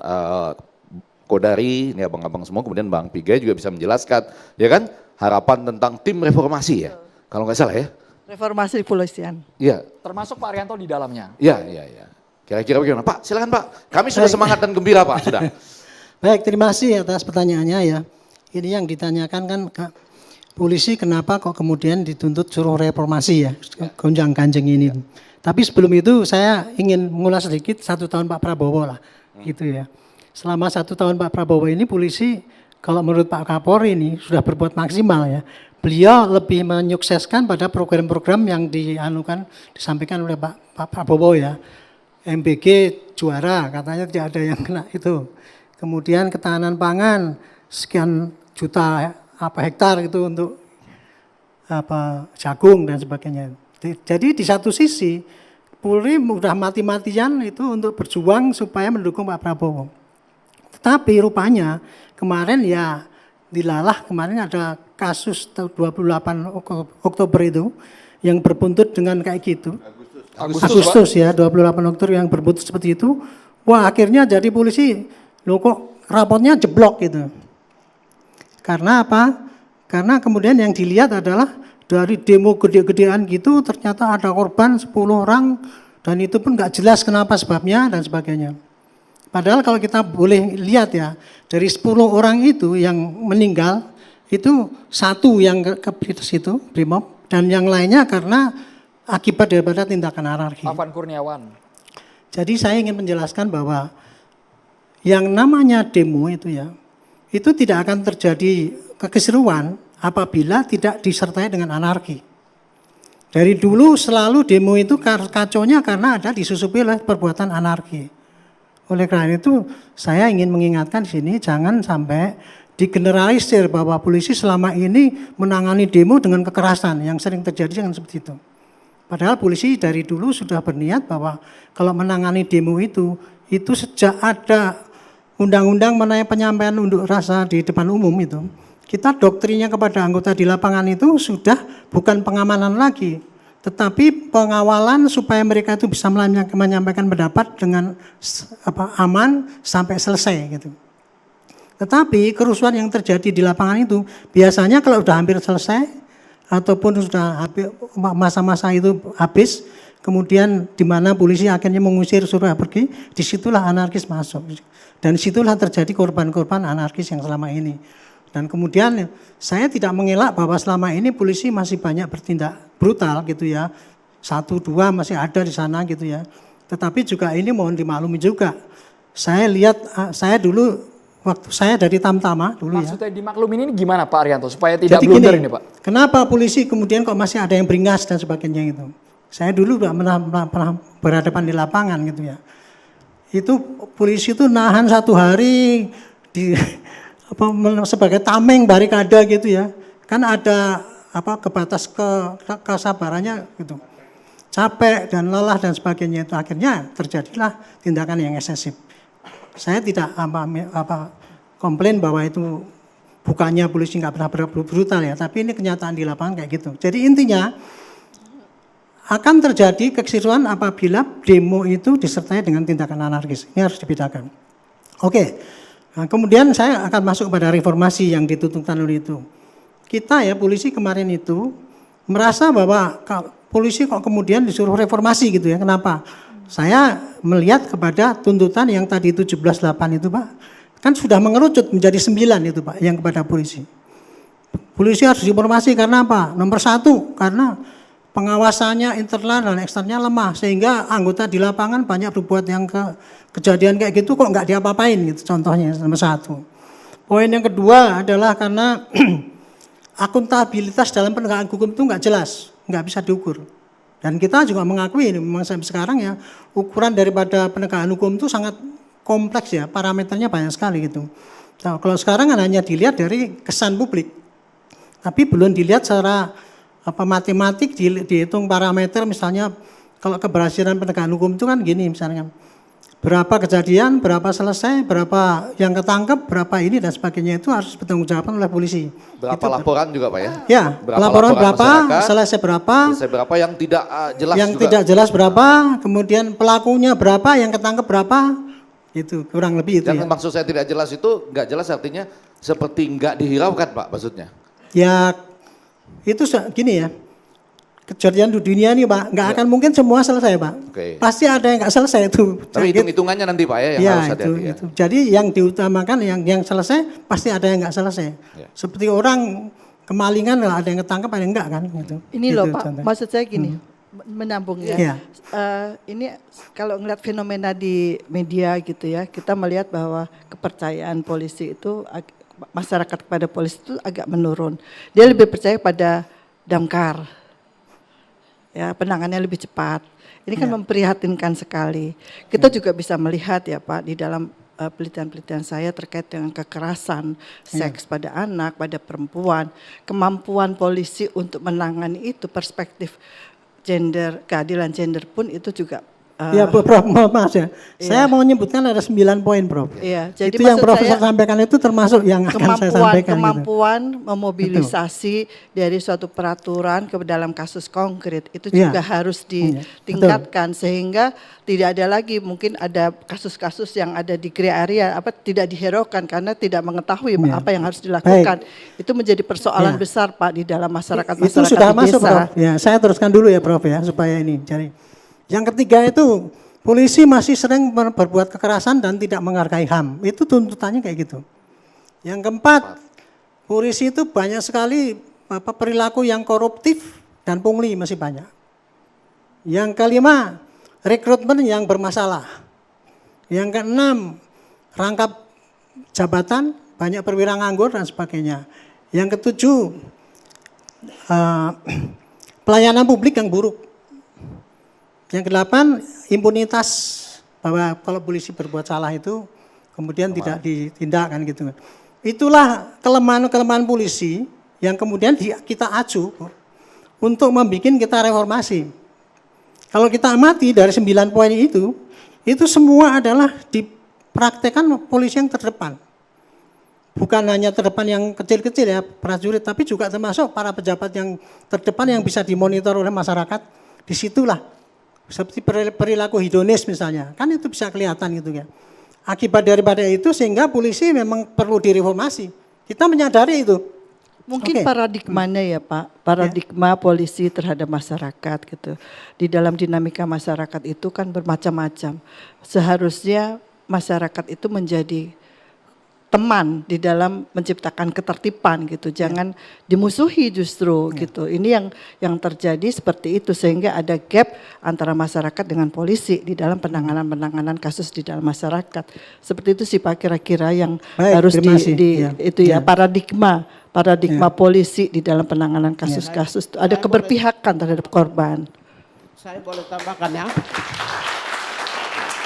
Kodari, ini abang-abang semua, kemudian Bang Pigai juga bisa menjelaskan, ya kan? Harapan tentang tim reformasi ya, kalau nggak salah ya. Reformasi kepolisian. Iya. Termasuk Pak Arianto di dalamnya. Iya. Kira-kira bagaimana? Pak, silakan Pak. Kami sudah semangat dan gembira Pak, sudah. Baik, terima kasih atas pertanyaannya ya. Ini yang ditanyakan kan polisi kenapa kok kemudian dituntut suruh reformasi ya, gonjang ganjing ini. Tapi sebelum itu saya ingin mengulas sedikit 1 tahun Pak Prabowo lah, gitu ya. Selama 1 tahun Pak Prabowo ini polisi kalau menurut Pak Kapolri ini sudah berbuat maksimal ya. Beliau lebih menyukseskan pada program-program yang disampaikan oleh Pak Prabowo ya. MBG juara, katanya tidak ada yang kena itu. Kemudian ketahanan pangan sekian juta hektar itu untuk jagung dan sebagainya. Jadi di satu sisi Polri sudah mati-matian itu untuk berjuang supaya mendukung Pak Prabowo. Tetapi rupanya kemarin ya dilalah, kemarin ada kasus 28 Oktober itu yang berbuntut dengan kayak gitu. Agustus ya, 28 Oktober yang berbuntut seperti itu. Wah, akhirnya jadi polisi loh kok raportnya jeblok gitu. Karena apa? Karena kemudian yang dilihat adalah dari demo gede-gedean gitu ternyata ada korban 10 orang dan itu pun nggak jelas kenapa sebabnya dan sebagainya. Padahal kalau kita boleh lihat ya, dari 10 orang itu yang meninggal itu 1 yang ke situ, Brimob, dan yang lainnya karena akibat daripada tindakan anarki. Afan Kurniawan. Jadi saya ingin menjelaskan bahwa yang namanya demo itu ya, itu tidak akan terjadi kekeseruan apabila tidak disertai dengan anarki. Dari dulu selalu demo itu kacaunya karena ada disusupi oleh perbuatan anarki. Oleh karena itu saya ingin mengingatkan di sini jangan sampai digeneralisir bahwa polisi selama ini menangani demo dengan kekerasan yang sering terjadi dengan seperti itu. Padahal polisi dari dulu sudah berniat bahwa kalau menangani demo itu sejak ada undang-undang mengenai penyampaian unjuk rasa di depan umum itu, kita doktrinnya kepada anggota di lapangan itu sudah bukan pengamanan lagi, tetapi pengawalan supaya mereka itu bisa menyampaikan pendapat dengan aman sampai selesai gitu. Tetapi kerusuhan yang terjadi di lapangan itu biasanya kalau sudah hampir selesai ataupun sudah masa-masa itu habis, kemudian di mana polisi akhirnya mengusir suruh pergi, disitulah anarkis masuk. Dan disitulah terjadi korban-korban anarkis yang selama ini. Dan kemudian saya tidak mengelak bahwa selama ini polisi masih banyak bertindak brutal gitu ya. 1, 2 masih ada di sana gitu ya. Tetapi juga ini mohon dimaklumi juga. Saya lihat, saya dulu waktu saya dari Tamtama dulu. Maksudnya dimaklumin ini gimana Pak Arianto supaya tidak blunder ini Pak? Kenapa polisi kemudian kok masih ada yang beringas dan sebagainya itu? Saya dulu pernah berhadapan di lapangan gitu ya. Itu polisi itu nahan 1 hari di sebagai tameng barikade gitu ya. Kan ada kebatas kesabarannya gitu. Capek dan lelah dan sebagainya itu akhirnya terjadilah tindakan yang eksesif. Saya tidak komplain bahwa itu bukannya polisi nggak pernah brutal ya, tapi ini kenyataan di lapangan kayak gitu. Jadi intinya akan terjadi kekeseruan apabila demo itu disertai dengan tindakan anarkis. Ini harus dibedakan. Oke, nah, kemudian saya akan masuk pada reformasi yang dituntutkan oleh itu. Kita ya polisi kemarin itu merasa bahwa polisi kok kemudian disuruh reformasi gitu ya. Kenapa? Saya melihat kepada tuntutan yang tadi 17.8 itu Pak, kan sudah mengerucut menjadi 9 itu Pak, yang kepada polisi. Polisi harus direformasi karena apa? Nomor 1, karena pengawasannya internal dan eksternalnya lemah, sehingga anggota di lapangan banyak berbuat yang kejadian kayak gitu kok nggak diapa-apain gitu, contohnya nomor 1. Poin yang kedua adalah karena akuntabilitas dalam penegakan hukum itu nggak jelas, nggak bisa diukur. Dan kita juga mengakui memang sampai sekarang ya ukuran daripada penegakan hukum itu sangat kompleks ya, parameternya banyak sekali gitu. Nah, kalau sekarang kan hanya dilihat dari kesan publik, tapi belum dilihat secara matematik, dihitung parameter. Misalnya kalau keberhasilan penegakan hukum itu kan gini misalnya, berapa kejadian, berapa selesai, berapa yang ketangkep, berapa ini dan sebagainya, itu harus bertanggungjawabkan oleh polisi. Berapa itu, laporan juga Pak ya? Ya, laporan berapa, masyarakat, selesai berapa, yang tidak jelas yang juga. tidak jelas berapa, kemudian pelakunya berapa, yang ketangkep berapa, itu kurang lebih itu. Yang ya. maksud saya tidak jelas itu, nggak jelas artinya seperti nggak dihiraukan Pak maksudnya? Ya, itu gini ya. Kejadian di dunia ini Pak, nggak akan mungkin semua selesai Pak. Pasti ada yang nggak selesai itu. Tapi hitung-hitungannya nanti Pak ya yang harus hati-hati ya. Itu. Jadi yang diutamakan yang selesai pasti ada yang nggak selesai. Ya. Seperti orang kemalingan ada yang ketangkap ada yang enggak kan. Gitu. Ini gitu, loh Pak, contoh. maksud saya gini, menyambung ya. Ya. Ini kalau ngeliat fenomena di media gitu ya, kita melihat bahwa kepercayaan polisi itu, masyarakat kepada polisi itu agak menurun. Dia lebih percaya pada damkar. Ya, penanganannya lebih cepat. Ini kan memprihatinkan sekali. Kita juga bisa melihat ya Pak di dalam penelitian-penelitian saya terkait dengan kekerasan seks pada anak, pada perempuan, kemampuan polisi untuk menangani itu, perspektif gender, keadilan gender pun itu juga. Ya Prof, maaf ya. Saya mau menyebutkan ada 9 poin Prof. Iya, jadi itu yang Profesor sampaikan itu termasuk yang akan saya sampaikan. Kemampuan memobilisasi dari suatu peraturan ke dalam kasus konkret itu juga harus ditingkatkan sehingga tidak ada lagi mungkin ada kasus-kasus yang ada di gray area tidak dihiraukan karena tidak mengetahui apa yang harus dilakukan. Itu menjadi persoalan besar Pak di dalam masyarakat itu sudah di masuk desa. Prof. Ya, saya teruskan dulu ya Prof ya supaya ini cari. Yang ketiga itu polisi masih sering berbuat kekerasan dan tidak menghargai HAM. Itu tuntutannya kayak gitu. Yang keempat, polisi itu banyak sekali perilaku yang koruptif dan pungli masih banyak. Yang kelima, rekrutmen yang bermasalah. Yang keenam, rangkap jabatan, banyak perwira nganggur dan sebagainya. Yang ketujuh, pelayanan publik yang buruk. Yang kedelapan, impunitas, bahwa kalau polisi berbuat salah itu kemudian tidak ditindakkan gitu. Itulah kelemahan-kelemahan polisi yang kemudian kita acu untuk membuat kita reformasi. Kalau kita amati dari 9 poin itu semua adalah dipraktekkan polisi yang terdepan. Bukan hanya terdepan yang kecil-kecil ya, prajurit, tapi juga termasuk para pejabat yang terdepan yang bisa dimonitor oleh masyarakat. Disitulah seperti perilaku hedonis misalnya, kan itu bisa kelihatan gitu ya. Akibat daripada itu sehingga polisi memang perlu direformasi. Kita menyadari itu. Mungkin paradigmanya ya Pak, paradigma polisi terhadap masyarakat gitu. Di dalam dinamika masyarakat itu kan bermacam-macam. Seharusnya masyarakat itu menjadi teman di dalam menciptakan ketertiban gitu, jangan dimusuhi justru gitu. Ini yang terjadi seperti itu sehingga ada gap antara masyarakat dengan polisi di dalam penanganan kasus di dalam masyarakat. Seperti itu sih Pak kira-kira yang harus paradigma polisi di dalam penanganan kasus-kasus. Ada keberpihakan terhadap korban. Saya boleh tambahkan ya.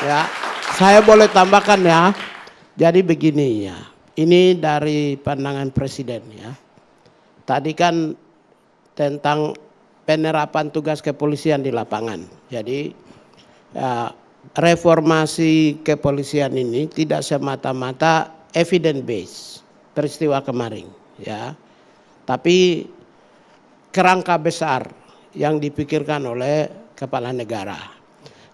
Ya, saya boleh tambahkan ya. Jadi begini ya, ini dari pandangan Presiden ya. Tadi kan tentang penerapan tugas kepolisian di lapangan. Jadi ya, reformasi kepolisian ini tidak semata-mata evidence based peristiwa kemarin ya. Tapi kerangka besar yang dipikirkan oleh kepala negara.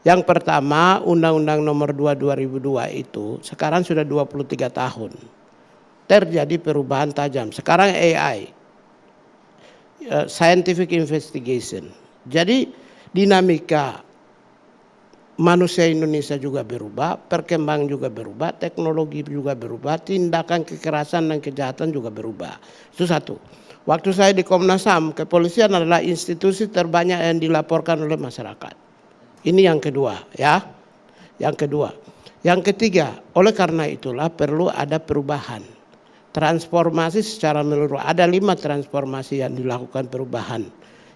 Yang pertama, Undang-Undang Nomor 2 2002 itu sekarang sudah 23 tahun. Terjadi perubahan tajam. Sekarang AI, scientific investigation. Jadi dinamika manusia Indonesia juga berubah, perkembangan juga berubah, teknologi juga berubah, tindakan kekerasan dan kejahatan juga berubah. Itu satu. Waktu saya di Komnas HAM, kepolisian adalah institusi terbanyak yang dilaporkan oleh masyarakat. Ini yang kedua ya. Yang kedua. Yang ketiga, oleh karena itulah perlu ada perubahan. Transformasi secara menyeluruh. Ada 5 transformasi yang dilakukan perubahan.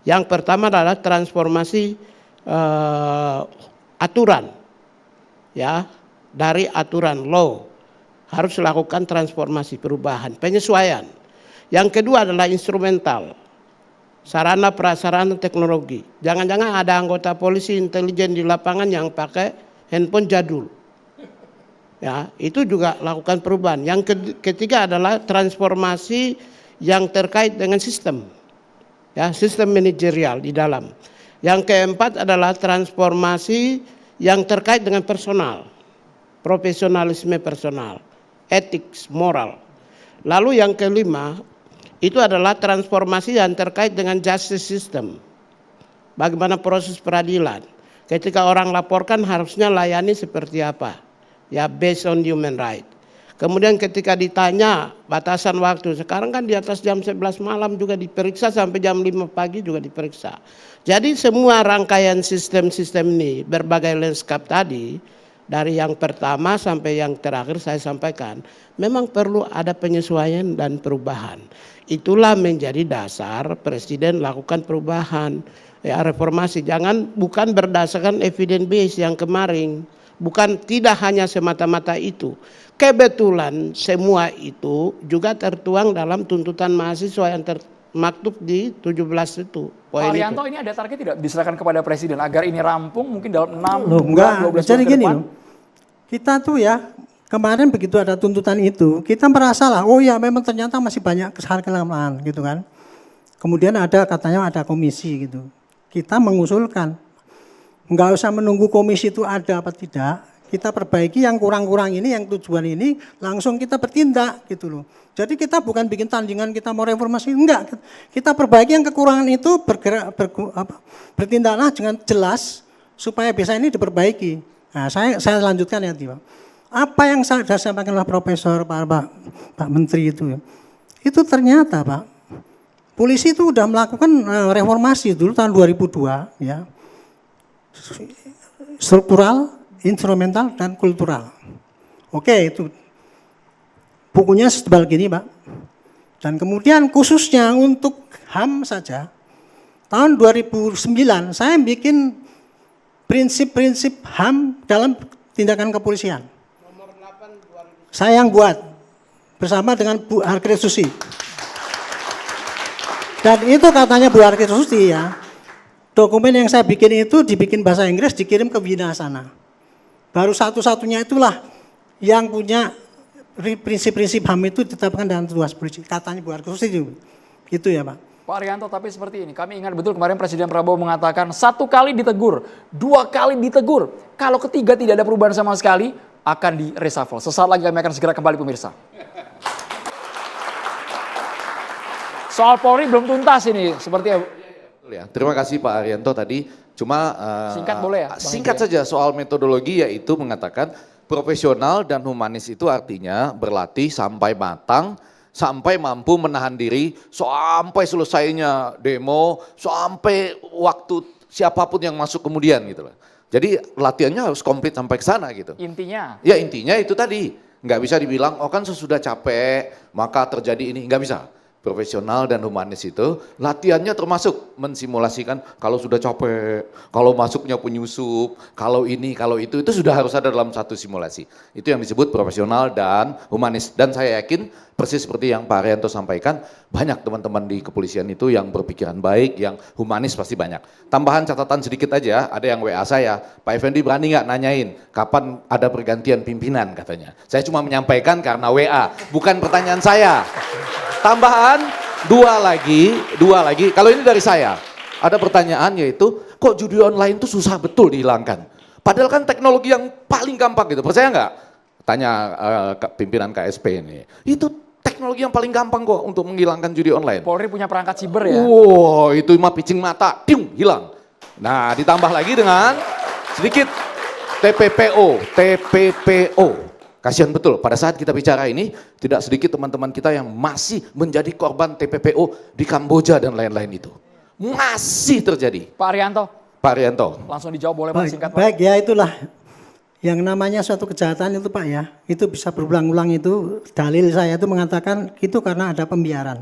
Yang pertama adalah transformasi aturan, ya, dari aturan law harus lakukan transformasi perubahan, penyesuaian. Yang kedua adalah instrumental, sarana prasarana teknologi. Jangan-jangan ada anggota polisi intelijen di lapangan yang pakai handphone jadul. Ya, itu juga lakukan perubahan. Yang ketiga adalah transformasi yang terkait dengan sistem. Ya, sistem manajerial di dalam. Yang keempat adalah transformasi yang terkait dengan personal. Profesionalisme personal, etik, moral. Lalu yang kelima itu adalah transformasi yang terkait dengan justice system. Bagaimana proses peradilan. Ketika orang laporkan harusnya layani seperti apa? Ya, based on human right. Kemudian ketika ditanya batasan waktu, sekarang kan di atas jam 11 malam juga diperiksa sampai jam 5 pagi juga diperiksa. Jadi semua rangkaian sistem-sistem ini berbagai landscape tadi, dari yang pertama sampai yang terakhir saya sampaikan, memang perlu ada penyesuaian dan perubahan. Itulah menjadi dasar Presiden lakukan perubahan, ya, reformasi. Bukan berdasarkan evidence base yang kemarin, bukan, tidak hanya semata-mata itu. Kebetulan semua itu juga tertuang dalam tuntutan mahasiswa yang termaktub di 17 itu. Pak Arianto, ini ada target tidak diserahkan kepada Presiden agar ini rampung mungkin dalam 6, enggak, 12 jadi bulan ke gini depan? loh. Kita tuh ya kemarin begitu ada tuntutan itu, kita merasa lah, oh ya memang ternyata masih banyak kesalahan gitu kan. Kemudian ada katanya ada komisi gitu. Kita mengusulkan, enggak usah menunggu komisi itu ada apa tidak. Kita perbaiki yang kurang-kurang ini, yang tujuan ini, langsung kita bertindak gitu loh. Jadi kita bukan bikin tandingan kita mau reformasi, enggak. Kita perbaiki yang kekurangan itu, bertindaklah dengan jelas supaya bisa ini diperbaiki. Nah, saya lanjutkan ya, Pak. Apa yang sudah sampaikan oleh Profesor Pak Menteri itu ternyata Pak, polisi itu sudah melakukan reformasi dulu tahun 2002, ya, struktural, instrumental, dan kultural. Oke, itu bukunya setebal gini Pak. Dan kemudian khususnya untuk HAM saja, tahun 2009 saya bikin prinsip-prinsip HAM dalam tindakan kepolisian. Saya yang buat bersama dengan Bu Harkri Susi. Dan itu katanya Bu Harkri Susi ya, dokumen yang saya bikin itu dibikin bahasa Inggris, dikirim ke Wina sana. Baru satu-satunya itulah yang punya prinsip-prinsip HAM itu ditetapkan dalam tugas polisi. Katanya Bu Harkri Susi gitu ya Pak. Pak Arianto, tapi seperti ini, kami ingat betul kemarin Presiden Prabowo mengatakan 1 kali ditegur, 2 kali ditegur. Kalau ketiga tidak ada perubahan sama sekali, akan di reshuffle. Sesaat lagi kami akan segera kembali pemirsa. Soal Polri belum tuntas ini, seperti ya. Terima kasih Pak Arianto tadi. Cuma singkat boleh ya? Singkat saja soal metodologi, yaitu mengatakan profesional dan humanis itu artinya berlatih sampai matang, sampai mampu menahan diri, sampai selesainya demo, sampai waktu siapapun yang masuk kemudian gitu loh. Jadi latihannya harus komplit sampai ke sana gitu. Intinya? Ya intinya itu tadi, nggak bisa dibilang oh kan sesudah capek maka terjadi ini, nggak bisa. Profesional dan humanis itu latihannya termasuk mensimulasikan kalau sudah capek, kalau masuknya penyusup, kalau ini, kalau itu sudah harus ada dalam satu simulasi. Itu yang disebut profesional dan humanis. Dan saya yakin persis seperti yang Pak Arianto sampaikan, banyak teman-teman di kepolisian itu yang berpikiran baik, yang humanis pasti banyak. Tambahan catatan sedikit aja, ada yang WA saya, Pak Effendi berani nggak nanyain kapan ada pergantian pimpinan katanya. Saya cuma menyampaikan karena WA, bukan pertanyaan saya. Tambahan dua lagi, kalau ini dari saya, ada pertanyaan yaitu, kok judi online itu susah betul dihilangkan? Padahal kan teknologi yang paling gampang gitu, percaya nggak? Tanya pimpinan KSP ini, itu teknologi yang paling gampang kok untuk menghilangkan judi online. Polri punya perangkat siber ya? Wow, itu mah pitching mata, hilang. Nah ditambah lagi dengan sedikit TPPO. Kasihan betul, pada saat kita bicara ini, tidak sedikit teman-teman kita yang masih menjadi korban TPPO di Kamboja dan lain-lain itu. Masih terjadi. Pak Arianto. Langsung dijawab boleh Pak, singkat Pak. Baik ya, itulah yang namanya suatu kejahatan itu Pak ya, itu bisa berulang-ulang itu, dalil saya itu mengatakan itu karena ada pembiaran.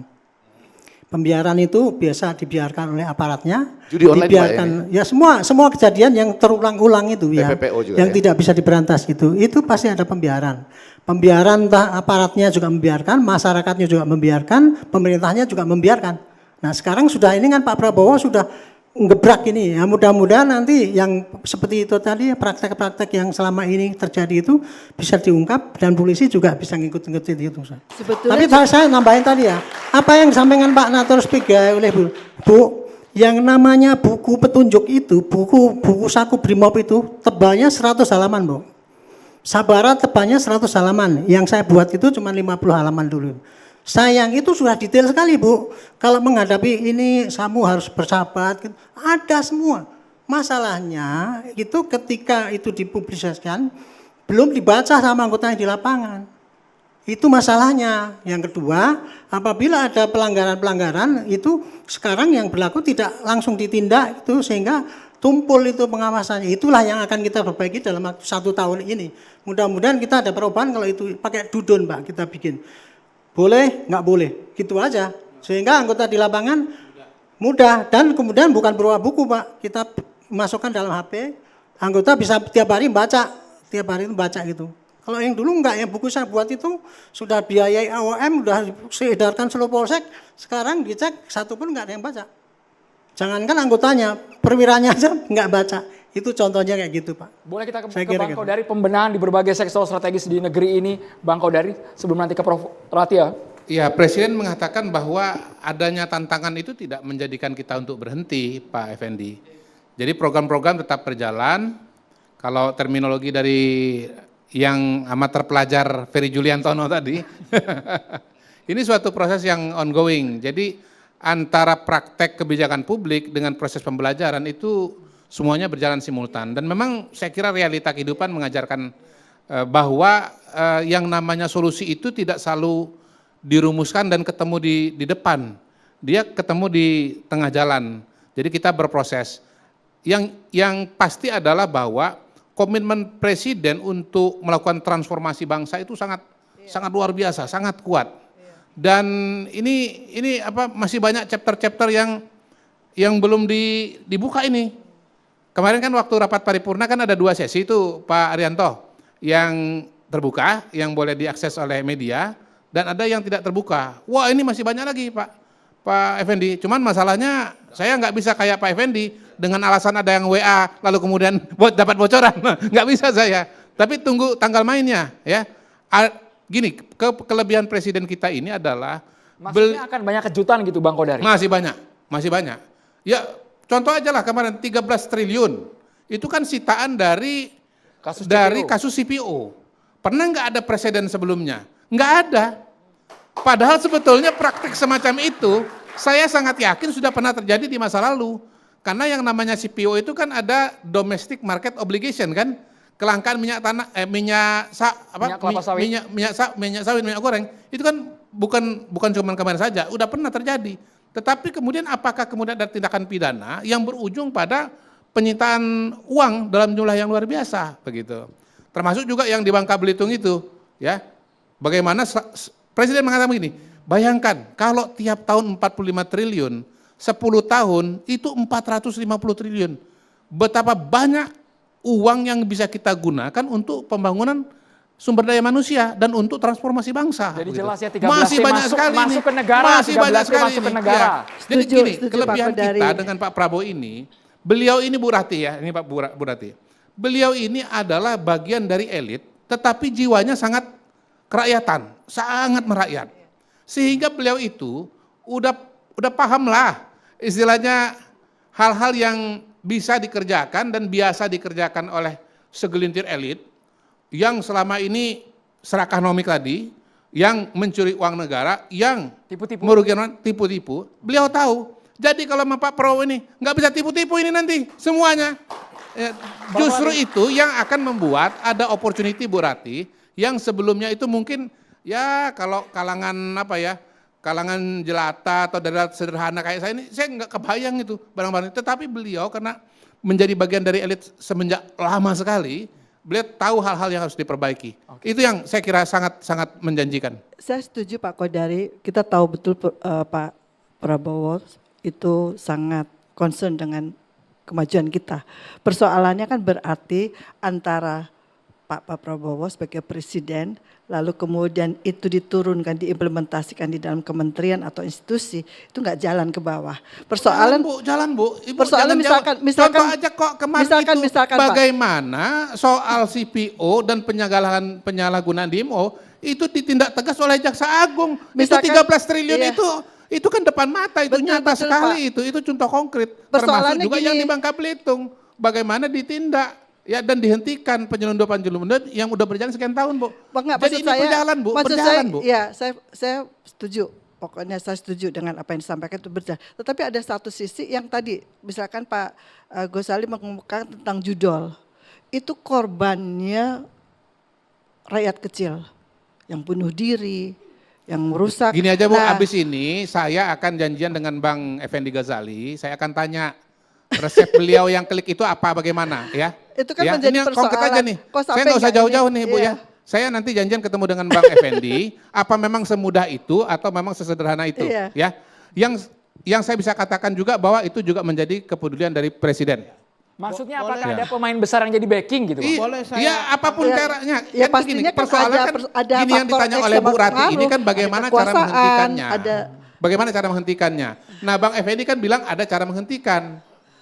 Pembiaran itu biasa dibiarkan oleh aparatnya. Judi online, dibiarkan, Pak, ya semua kejadian yang terulang-ulang itu ya, TPPO juga yang ya? tidak bisa diberantas itu pasti ada pembiaran. Pembiaran entah aparatnya juga membiarkan, masyarakatnya juga membiarkan, pemerintahnya juga membiarkan. Nah sekarang sudah ini kan Pak Prabowo sudah ngebrak ini ya, mudah-mudahan nanti yang seperti itu tadi praktek-praktek yang selama ini terjadi itu bisa diungkap dan polisi juga bisa ngikut-ngikut itu. Tapi saya nambahin tadi ya, apa yang disampaikan Pak Nator Spiga oleh Bu, yang namanya buku petunjuk itu, buku saku Brimob itu tebalnya 100 halaman Bu. Sabara tebalnya 100 halaman, yang saya buat itu cuma 50 halaman dulu. Sayang itu sudah detail sekali Bu. Kalau menghadapi ini kamu harus bersahabat. Gitu. Ada semua. Masalahnya itu ketika itu dipublikasikan belum dibaca sama anggota yang di lapangan. Itu masalahnya. Yang kedua, apabila ada pelanggaran-pelanggaran itu sekarang yang berlaku tidak langsung ditindak itu sehingga tumpul itu pengawasannya. Itulah yang akan kita perbaiki dalam waktu 1 tahun ini. Mudah-mudahan kita ada perubahan kalau itu pakai dudun Pak kita bikin. Boleh, nggak boleh, gitu aja. Sehingga anggota di lapangan mudah dan kemudian bukan berupa buku Pak. Kita masukkan dalam HP, anggota bisa tiap hari baca gitu. Kalau yang dulu enggak, yang buku saya buat itu sudah biayai AOM, sudah diedarkan seluruh polsek, sekarang dicek satu pun enggak ada yang baca. Jangankan anggotanya, perwiranya aja enggak baca. Itu contohnya kayak gitu Pak. Boleh kita ke Bang Kodari, pembenahan di berbagai sektor strategis di negeri ini, Bang Kodari, sebelum nanti ke Prof. Ratia. Ya, Presiden mengatakan bahwa adanya tantangan itu tidak menjadikan kita untuk berhenti, Pak Effendi. Jadi program-program tetap berjalan. Kalau terminologi dari yang amat terpelajar Ferry Juliantono tadi, ini suatu proses yang ongoing. Jadi antara praktek kebijakan publik dengan proses pembelajaran itu semuanya berjalan simultan. Dan memang saya kira realita kehidupan mengajarkan bahwa yang namanya solusi itu tidak selalu dirumuskan dan ketemu di depan. Dia ketemu di tengah jalan. Jadi kita berproses. Yang pasti adalah bahwa komitmen Presiden untuk melakukan transformasi bangsa itu sangat luar biasa, sangat kuat. Dan ini masih banyak chapter-chapter yang belum dibuka ini. Kemarin kan waktu rapat paripurna kan ada 2 sesi itu Pak Arianto, yang terbuka, yang boleh diakses oleh media, dan ada yang tidak terbuka. Wah ini masih banyak lagi Pak Effendi, cuman masalahnya saya nggak bisa kayak Pak Effendi, dengan alasan ada yang WA, lalu kemudian dapat bocoran, nggak bisa saya. Tapi tunggu tanggal mainnya ya. Gini, kelebihan Presiden kita ini adalah maksudnya akan banyak kejutan gitu Bang Kodari. Masih banyak. Ya contoh aja lah kemarin 13 triliun. Itu kan sitaan dari kasus CPO. Pernah nggak ada presiden sebelumnya? Nggak ada. Padahal sebetulnya praktik semacam itu saya sangat yakin sudah pernah terjadi di masa lalu. Karena yang namanya CPO itu kan ada domestic market obligation kan. Kelangkaan minyak sawit, minyak goreng, itu kan bukan cuma kemarin saja, udah pernah terjadi. Tetapi kemudian apakah kemudian ada tindakan pidana yang berujung pada penyitaan uang dalam jumlah yang luar biasa begitu. Termasuk juga yang di Bangka Belitung itu, ya. Bagaimana Presiden mengatakan begini, bayangkan kalau tiap tahun 45 triliun, 10 tahun itu 450 triliun. Betapa banyak uang yang bisa kita gunakan untuk pembangunan sumber daya manusia dan untuk transformasi bangsa. Jadi begitu. jelas ya 13 masih banyak sekali masuk ke negara, masih banyak sekali masuk ke ini. negara. Ya. Jadi gini, kelebihan Pak Kodari. kita dengan Pak Prabowo ini, beliau ini Bu Rati ya, ini Pak Bu Rati. Beliau ini adalah bagian dari elit, tetapi jiwanya sangat kerakyatan, sangat merakyat. Sehingga beliau itu udah paham lah istilahnya hal-hal yang bisa dikerjakan dan biasa dikerjakan oleh segelintir elit yang selama ini serakah nomik tadi, yang mencuri uang negara, yang merugikan tipu-tipu, beliau tahu. Jadi kalau Pak Prabowo ini nggak bisa tipu-tipu ini nanti semuanya. Justru itu yang akan membuat ada opportunity Bu Rati yang sebelumnya itu mungkin ya kalau kalangan kalangan jelata atau daerah sederhana kayak saya ini, saya nggak kebayang itu barang-barang. Tetapi beliau karena menjadi bagian dari elit semenjak lama sekali, beliau tahu hal-hal yang harus diperbaiki. Itu yang saya kira sangat menjanjikan. Saya setuju Pak Kodari, kita tahu betul Pak Prabowo itu sangat concern dengan kemajuan kita. Persoalannya kan berarti antara Pak Prabowo sebagai presiden, lalu kemudian itu diturunkan, diimplementasikan di dalam kementerian atau institusi, itu nggak jalan ke bawah. Persoalan jalan bu. Ibu persoalan jangan misalkan contoh aja kok kemarin misalkan, itu Pak. bagaimana soal CPO dan penyalahgunaan DMO itu ditindak tegas oleh Jaksa Agung. Misalkan, itu 13 triliun iya. itu kan depan mata, itu Betul, nyata betul, sekali itu contoh konkret. Termasuk Persoalannya juga gini. yang di Bangka Belitung, bagaimana ditindak ya dan dihentikan penyelundupan yang udah berjalan sekian tahun, Bu. Enggak, Jadi ini berjalan, Bu, maksud berjalan, saya, Bu. ya, saya setuju. Pokoknya saya setuju dengan apa yang disampaikan itu berjalan. Tetapi ada satu sisi yang tadi, misalkan Pak Ghazali mengemukakan tentang judol. Itu korbannya rakyat kecil yang bunuh diri, yang merusak. Gini aja Bu, Nah, abis ini saya akan janjian dengan Bang Effendi Ghazali, saya akan tanya resep beliau yang klik itu apa, bagaimana ya. Itu kan ya, menjadi ini konkret aja persoalan. nih, Kok saya sampai nggak usah nggak jauh-jauh ini? nih Bu Iya. ya. Saya nanti janjian ketemu dengan Bang Effendi, apa memang semudah itu atau memang sesederhana itu Iya. ya. Yang saya bisa katakan juga bahwa itu juga menjadi kepedulian dari Presiden. Maksudnya apakah ada pemain besar yang jadi backing gitu, Bang? Boleh saya- Iya, apapun Ya, caranya. ya Kan pastinya begini, kan persoalan ada gini yang faktor ditanya X oleh yang Bu Rati ini berpengaruh, kan ada bagaimana cara kekuasaan, menghentikannya. ada- Bagaimana cara menghentikannya. Nah Bang Effendi kan bilang ada cara menghentikan.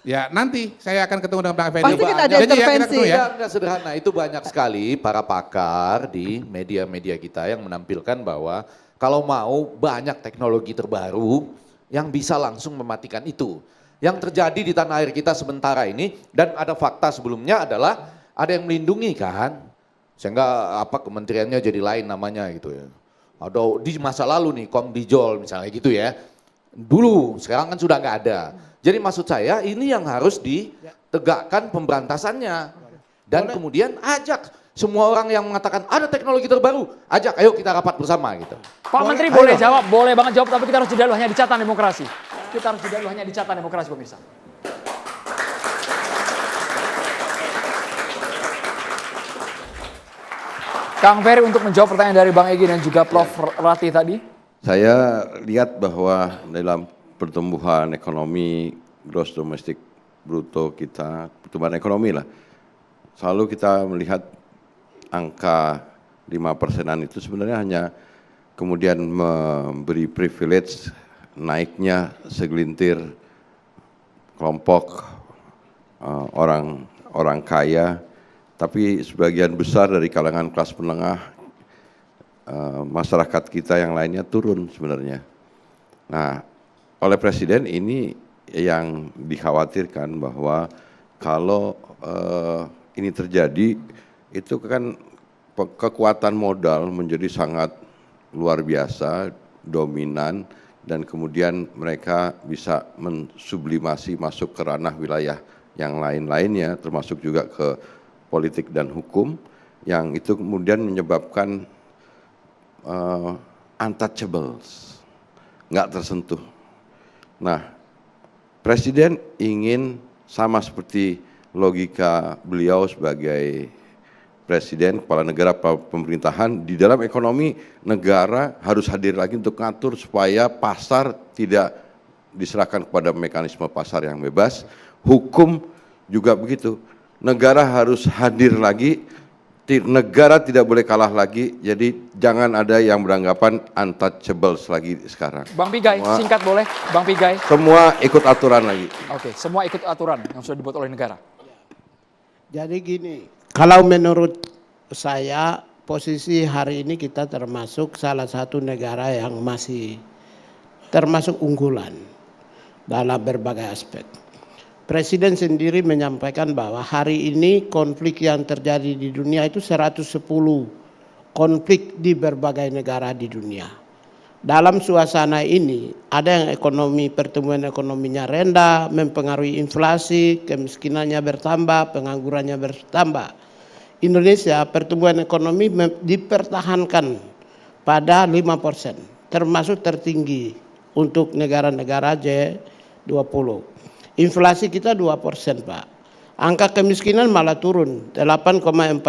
Ya nanti saya akan ketemu dengan Bang Effendi. Pasti kan ada Janji ya, kita intervensi. ketemu ya. Enggak sederhana, itu banyak sekali para pakar di media-media kita yang menampilkan bahwa kalau mau banyak teknologi terbaru yang bisa langsung mematikan itu. Yang terjadi di tanah air kita sementara ini, dan ada fakta sebelumnya adalah ada yang melindungi kan, sehingga apa kementeriannya jadi lain namanya gitu ya. Atau di masa lalu nih Komdijol misalnya gitu ya. Dulu, sekarang kan sudah nggak ada. Jadi maksud saya ini yang harus ditegakkan pemberantasannya. Dan kemudian ajak semua orang yang mengatakan ada teknologi terbaru, ajak ayo kita rapat bersama gitu. Pak Menteri boleh jawab, boleh banget jawab, tapi kita harus jeda dulu hanya di catatan demokrasi. Kita harus jeda dulu hanya di catatan demokrasi pemirsa. Kang Ferry untuk menjawab pertanyaan dari Bang Egy dan juga Prof. Rati tadi. Saya lihat bahwa dalam pertumbuhan ekonomi, gross domestic bruto kita, pertumbuhan ekonomi lah, selalu kita melihat angka 5%-an itu sebenarnya hanya kemudian memberi privilege naiknya segelintir kelompok orang kaya, tapi sebagian besar dari kalangan kelas menengah masyarakat kita yang lainnya turun sebenarnya. Nah, oleh Presiden ini yang dikhawatirkan bahwa kalau ini terjadi itu kan kekuatan modal menjadi sangat luar biasa, dominan, dan kemudian mereka bisa mensublimasi masuk ke ranah wilayah yang lain-lainnya, termasuk juga ke politik dan hukum, yang itu kemudian menyebabkan untouchables, nggak tersentuh. Nah, Presiden ingin sama seperti logika beliau sebagai Presiden, kepala negara, pemerintahan, di dalam ekonomi negara harus hadir lagi untuk ngatur supaya pasar tidak diserahkan kepada mekanisme pasar yang bebas, hukum juga begitu. Negara harus hadir lagi, negara tidak boleh kalah lagi, jadi jangan ada yang beranggapan untouchables lagi sekarang. Bang Pigai, Semua, singkat boleh, Bang Pigai. semua ikut aturan lagi. Oke, semua ikut aturan yang sudah dibuat oleh negara. Jadi gini, kalau menurut saya posisi hari ini kita termasuk salah satu negara yang masih termasuk unggulan dalam berbagai aspek. Presiden sendiri menyampaikan bahwa hari ini konflik yang terjadi di dunia itu 110 konflik di berbagai negara di dunia. Dalam suasana ini ada yang pertumbuhan ekonominya rendah, mempengaruhi inflasi, kemiskinannya bertambah, penganggurannya bertambah. Indonesia pertumbuhan ekonomi dipertahankan pada 5%, termasuk tertinggi untuk negara-negara G20. Inflasi kita 2%, Pak. Angka kemiskinan malah turun 8,47.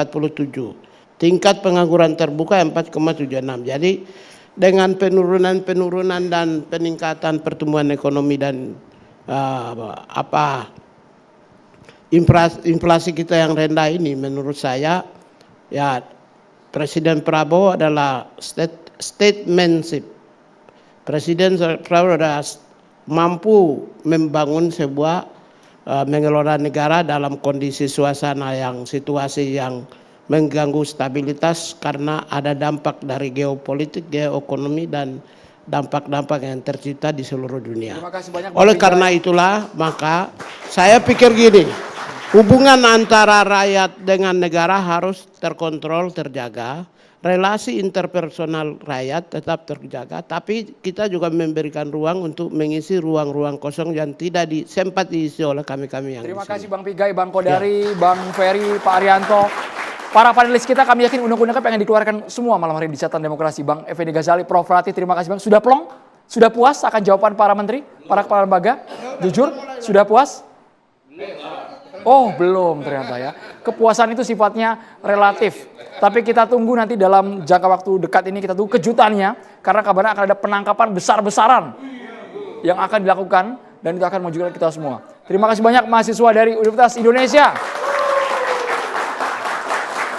Tingkat pengangguran terbuka 4,76. Jadi dengan penurunan dan peningkatan pertumbuhan ekonomi dan inflasi kita yang rendah ini, menurut saya ya Presiden Prabowo adalah statementship. Presiden Prabowo adalah mampu membangun sebuah mengelola negara dalam kondisi situasi yang mengganggu stabilitas karena ada dampak dari geopolitik, geoekonomi dan dampak-dampak yang tercipta di seluruh dunia. Terima kasih banyak, Oleh karena itulah maka saya pikir gini, hubungan antara rakyat dengan negara harus terkontrol, terjaga. Relasi interpersonal rakyat tetap terjaga, tapi kita juga memberikan ruang untuk mengisi ruang-ruang kosong yang tidak sempat diisi oleh kami-kami yang Terima di sini. kasih Bang Pigai, Bang Kodari, Bang Ferry, Pak Arianto. Para panelis kita kami yakin undang-undangnya pengen dikeluarkan semua malam hari di Catatan Demokrasi. Bang Effendi Ghazali, Prof. Rati, terima kasih Bang. Sudah plong? Sudah puas akan jawaban para menteri, para kepala lembaga? Jujur, sudah puas? Oh belum ternyata ya. Kepuasan itu sifatnya relatif. Tapi kita tunggu nanti dalam jangka waktu dekat ini, kita tunggu kejutannya. Karena kabarnya akan ada penangkapan besar-besaran yang akan dilakukan. Dan itu akan menunjukkan kita semua. Terima kasih banyak mahasiswa dari Universitas Indonesia.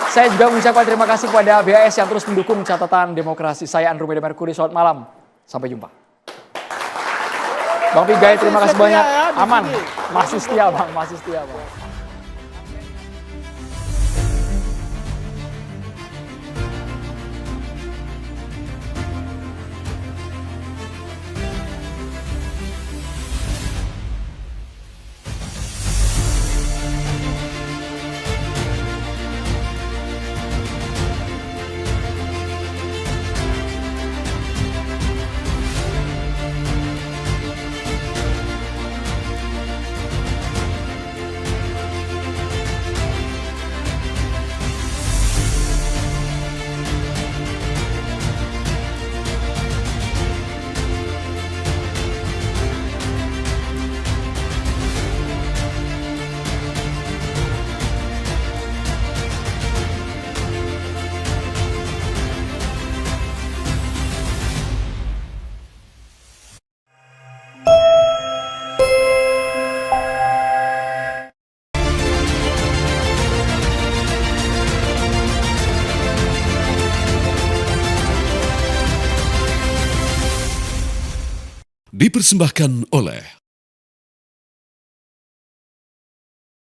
Saya juga mengucapkan terima kasih kepada BAS yang terus mendukung Catatan Demokrasi. Saya Andromeda Mercury, selamat malam. Sampai jumpa. Bang Pigai, terima kasih banyak. Aman, masih setia Bang, masih setia Bang. Dipersembahkan oleh